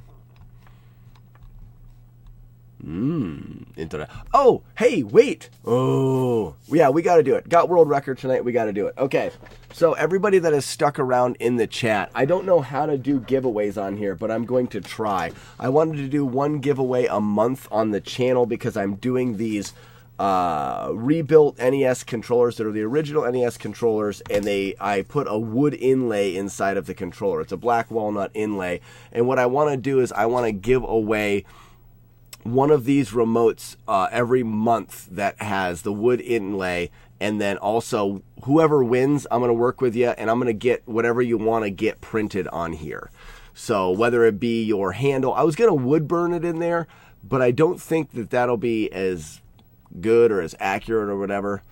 Oh, hey, wait. Oh, yeah, we got to do it. Got world record tonight. We got to do it. Okay, so everybody that is stuck around in the chat, I don't know how to do giveaways on here, but I'm going to try. I wanted to do one giveaway a month on the channel because I'm doing these rebuilt NES controllers that are the original NES controllers, and I put a wood inlay inside of the controller. It's a black walnut inlay, and what I want to do is I want to give away one of these remotes every month that has the wood inlay, and then also whoever wins, I'm going to work with you, and I'm going to get whatever you want to get printed on here. So whether it be your handle, I was going to wood burn it in there, but I don't think that that'll be as good or as accurate or whatever.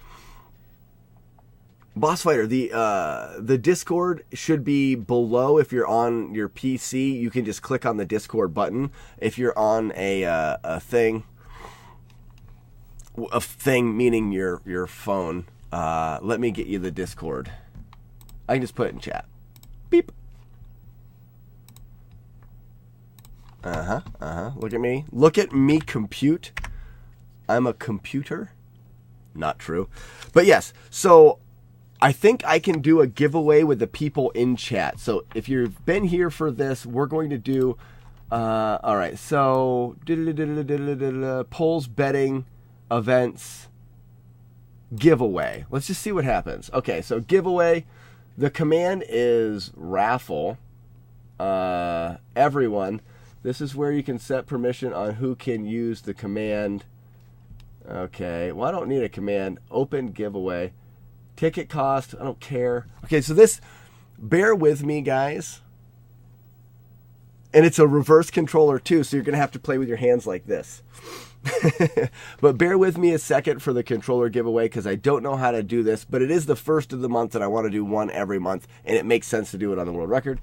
Boss Fighter, the Discord should be below. If you're on your PC, you can just click on the Discord button. If you're on a thing meaning your phone, let me get you the Discord. I can just put it in chat. Beep. Look at me. Look at me compute. I'm a computer. Not true. But yes, so I think I can do a giveaway with the people in chat. So if you've been here for this, we're going to do, all right, so polls, betting, events, giveaway. Let's just see what happens. Okay, so giveaway, the command is raffle. Everyone. This is where you can set permission on who can use the command. Okay, well, I don't need a command. Open giveaway. Ticket cost, I don't care. Okay, so this, bear with me, guys. And it's a reverse controller, too, so you're going to have to play with your hands like this. But bear with me a second for the controller giveaway, because I don't know how to do this. But it is the first of the month, and I want to do one every month, and it makes sense to do it on the world record.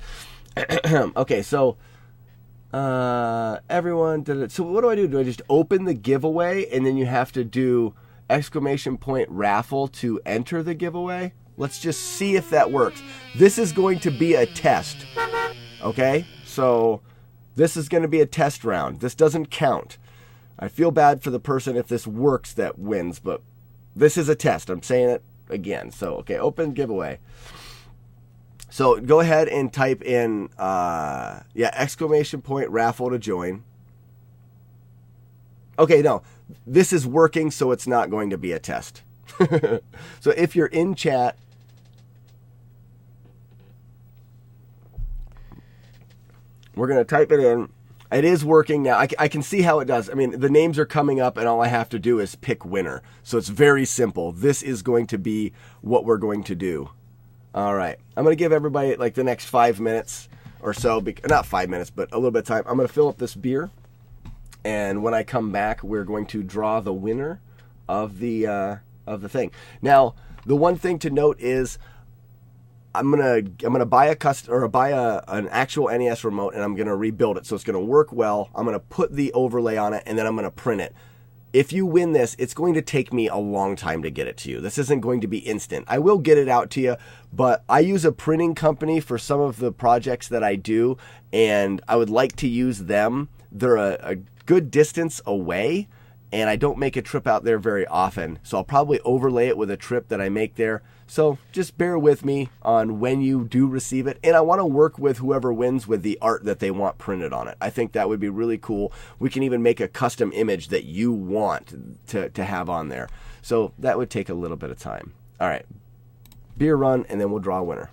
Okay, so... everyone did it. So what do? Do I just open the giveaway and then you have to do exclamation point raffle to enter the giveaway? Let's just see if that works. This is going to be a test. Okay? So this is going to be a test round. This doesn't count. I feel bad for the person if this works that wins, but this is a test. I'm saying it again. So, okay, open giveaway. So go ahead and type in, exclamation point raffle to join. Okay, no, this is working, so it's not going to be a test. So if you're in chat, we're going to type it in. It is working now. I can see how it does. I mean, the names are coming up, and all I have to do is pick winner. So it's very simple. This is going to be what we're going to do. All right, I'm going to give everybody like the next 5 minutes or so, not 5 minutes, but a little bit of time. I'm going to fill up this beer, and when I come back, we're going to draw the winner of the thing. Now, the one thing to note is I'm gonna buy an actual NES remote, and I'm gonna rebuild it so it's gonna work well. I'm gonna put the overlay on it, and then I'm gonna print it. If you win this, it's going to take me a long time to get it to you. This isn't going to be instant. I will get it out to you, but I use a printing company for some of the projects that I do, and I would like to use them. They're a good distance away, and I don't make a trip out there very often, so I'll probably overlay it with a trip that I make there. So just bear with me on when you do receive it. And I want to work with whoever wins with the art that they want printed on it. I think that would be really cool. We can even make a custom image that you want to have on there. So that would take a little bit of time. All right, beer run, and then we'll draw a winner.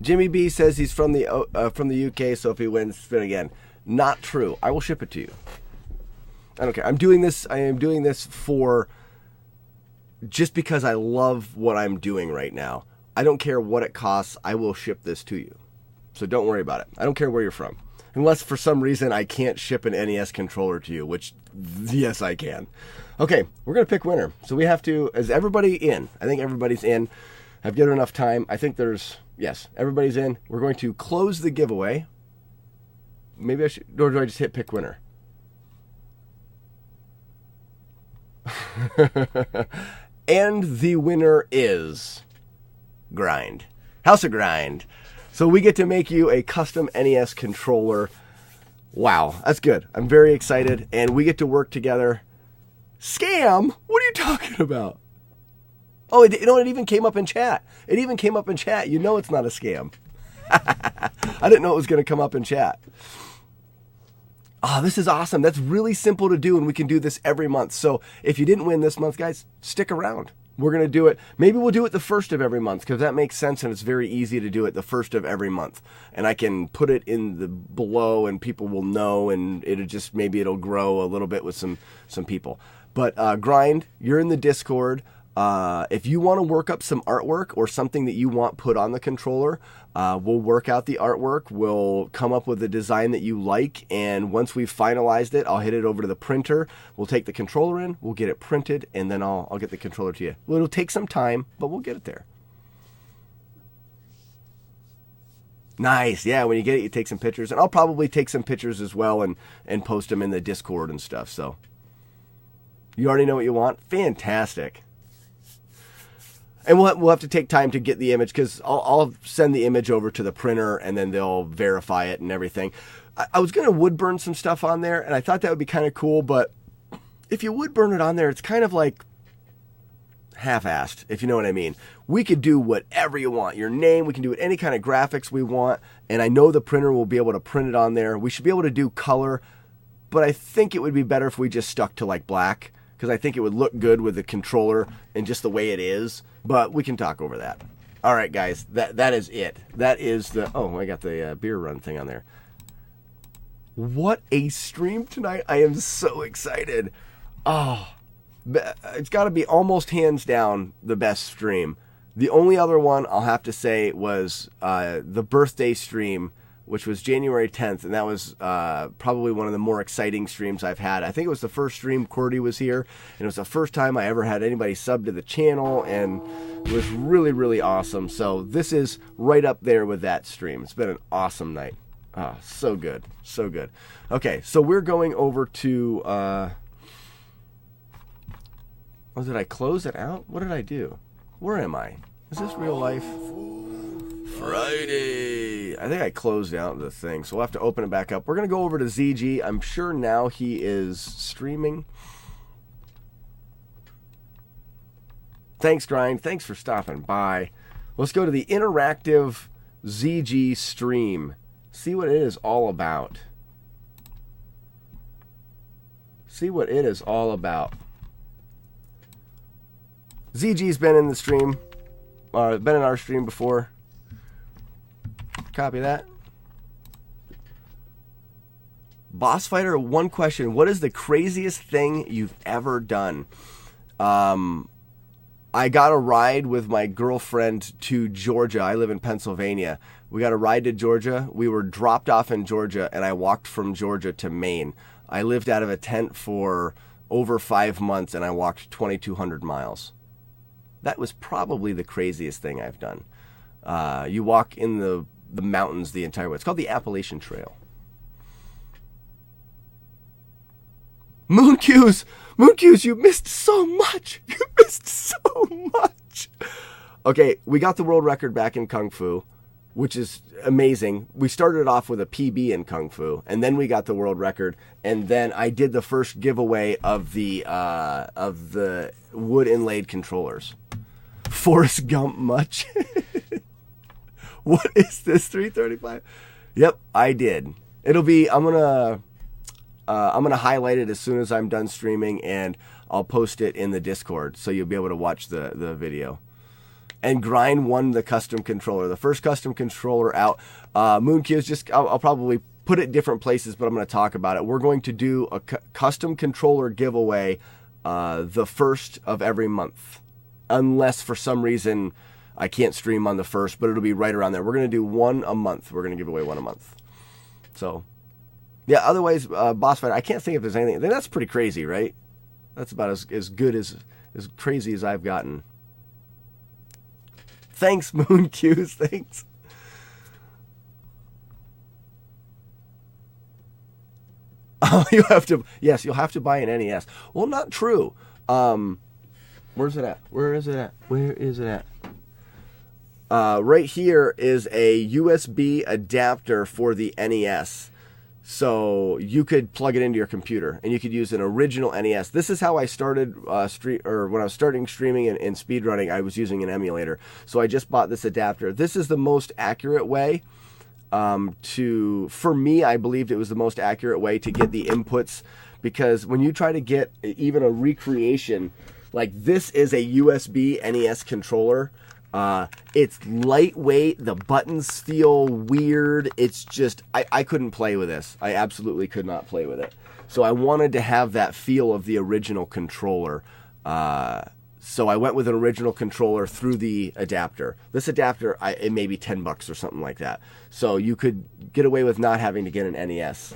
Jimmy B says he's from the UK, so if he wins, spin again. Not true. I will ship it to you. I don't care. I'm doing this. I am doing this for just because I love what I'm doing right now. I don't care what it costs. I will ship this to you. So don't worry about it. I don't care where you're from. Unless for some reason I can't ship an NES controller to you, which, yes, I can. Okay, we're going to pick winner. So we have to, is everybody in? I think everybody's in. I've given enough time. I think yes, everybody's in. We're going to close the giveaway. Maybe I should, or do I just hit pick winner? And the winner is Grind. House of Grind. So we get to make you a custom NES controller. Wow, that's good. I'm very excited, and we get to work together. Scam? What are you talking about? Oh, it even came up in chat. It even came up in chat. You know it's not a scam. I didn't know it was going to come up in chat. Oh, this is awesome. That's really simple to do, and we can do this every month. So if you didn't win this month, guys, stick around. We're going to do it. Maybe we'll do it the first of every month because that makes sense, and it's very easy to do it the first of every month. And I can put it in the below, and people will know, and maybe it'll grow a little bit with some people. But Grind, you're in the Discord. If you want to work up some artwork or something that you want put on the controller, we'll work out the artwork. We'll come up with a design that you like, and once we've finalized it, I'll hit it over to the printer. We'll take the controller in, we'll get it printed, and then I'll get the controller to you. Well, it'll take some time, but we'll get it there. Nice. Yeah, when you get it, you take some pictures, and I'll probably take some pictures as well and post them in the Discord and stuff. So you already know what you want? Fantastic. And we'll have to take time to get the image because I'll send the image over to the printer and then they'll verify it and everything. I was going to wood burn some stuff on there, and I thought that would be kind of cool, but if you wood burn it on there, it's kind of like half-assed, if you know what I mean. We could do whatever you want. Your name, we can do any kind of graphics we want, and I know the printer will be able to print it on there. We should be able to do color, but I think it would be better if we just stuck to like black because I think it would look good with the controller and just the way it is. But we can talk over that. All right, guys, that is it. That is the... Oh, I got the beer run thing on there. What a stream tonight. I am so excited. Oh, it's got to be almost hands down the best stream. The only other one I'll have to say was the birthday stream, which was January 10th, and that was probably one of the more exciting streams I've had. I think it was the first stream QWERTY was here, and it was the first time I ever had anybody sub to the channel, and it was really, really awesome. So this is right up there with that stream. It's been an awesome night. Oh, so good. So good. Okay, so we're going over to... Oh, did I close it out? What did I do? Where am I? Is this real life? Friday. I think I closed out the thing, so we'll have to open it back up. We're going to go over to ZG. I'm sure now he is streaming. Thanks, Grind. Thanks for stopping by. Let's go to the interactive ZG stream. See what it is all about. See what it is all about. ZG's been in the stream. Been in our stream before. Copy that. Boss Fighter, one question. What is the craziest thing you've ever done? I got a ride with my girlfriend to Georgia. I live in Pennsylvania. We got a ride to Georgia. We were dropped off in Georgia, and I walked from Georgia to Maine. I lived out of a tent for over 5 months, and I walked 2,200 miles. That was probably the craziest thing I've done. You walk in the mountains the entire way. It's called the Appalachian Trail. Mooncues, you missed so much. You missed so much. Okay, we got the world record back in Kung Fu, which is amazing. We started off with a PB in Kung Fu, and then we got the world record, and then I did the first giveaway of the wood inlaid controllers. Forrest Gump much? What is this, 335? Yep, I did. It'll be, I'm gonna highlight it as soon as I'm done streaming, and I'll post it in the Discord, so you'll be able to watch the video. And Grind won the custom controller, the first custom controller out. Mooncues, just I'll probably put it different places, but I'm going to talk about it. We're going to do a custom controller giveaway the first of every month, unless for some reason I can't stream on the first, but it'll be right around there. We're going to do one a month. We're going to give away one a month. So, yeah, otherwise, Boss Fight, I can't think if there's anything. I think that's pretty crazy, right? That's about as good as crazy as I've gotten. Thanks, Mooncues. Thanks. Oh, you have to. Yes, you'll have to buy an NES. Well, not true. Where's it at? Where is it at? Where is it at? Right here is a USB adapter for the NES. So you could plug it into your computer, and you could use an original NES. This is how I started when I was starting streaming and speedrunning. I was using an emulator. So I just bought this adapter. This is the most accurate way for me. I believed it was the most accurate way to get the inputs, because when you try to get even a recreation, like this is a USB NES controller. It's lightweight. The buttons feel weird. It's just, I couldn't play with this. I absolutely could not play with it. So I wanted to have that feel of the original controller. So I went with an original controller through the adapter. This adapter, it may be $10 or something like that. So you could get away with not having to get an NES.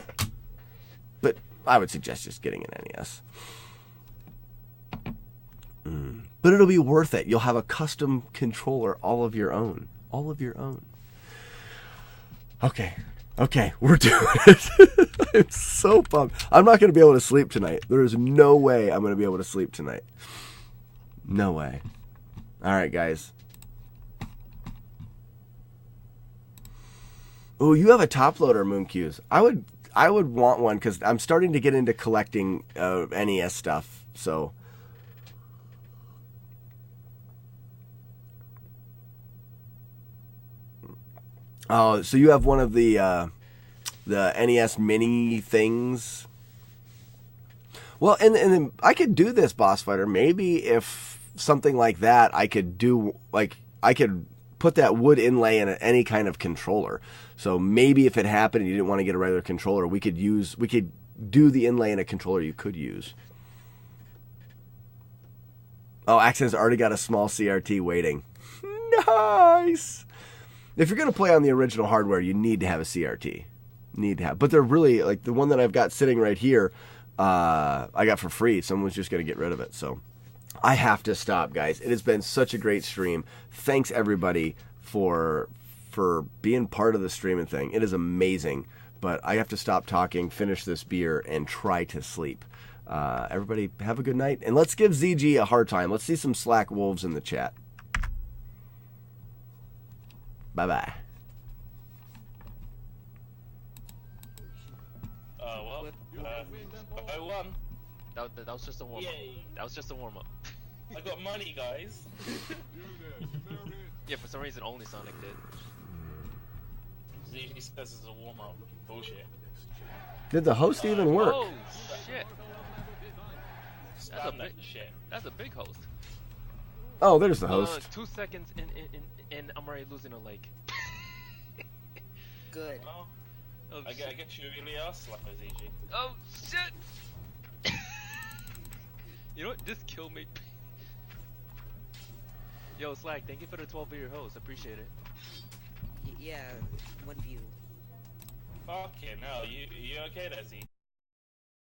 But I would suggest just getting an NES. But it'll be worth it. You'll have a custom controller all of your own. All of your own. Okay, we're doing it. I'm so pumped. I'm not going to be able to sleep tonight. There is no way I'm going to be able to sleep tonight. No way. All right, guys. Oh, you have a top loader, Mooncuse. I would want one, because I'm starting to get into collecting NES stuff. So. Oh, so you have one of the NES Mini things. Well, and then I could do this, Boss Fighter. Maybe if something like that, I could do, like, I could put that wood inlay in any kind of controller. So maybe if it happened and you didn't want to get a regular controller, we could do the inlay in a controller you could use. Oh, Accent's already got a small CRT waiting. Nice. If you're going to play on the original hardware, you need to have a CRT. But they're really, like, the one that I've got sitting right here, I got for free. Someone was just going to get rid of it. So I have to stop, guys. It has been such a great stream. Thanks, everybody, for being part of the streaming thing. It is amazing. But I have to stop talking, finish this beer, and try to sleep. Everybody, have a good night. And let's give ZG a hard time. Let's see some slack wolves in the chat. Bye-bye. I won. That was just a warm up. That was just a warm up. I got money, guys. Yeah, for some reason only Sonic did. He says it's a warm up. Bullshit. Did the host even work? Oh shit! Spam that shit. That's a big host. Oh, there's the host. 2 seconds and I'm already losing a leg. Good. Oh, I guess you really are slapper, ZG. Oh shit! You know what? Just kill me. Yo, Slack, thank you for the 12-year host. Appreciate it. Yeah, one view. Fucking hell, you okay there, Z?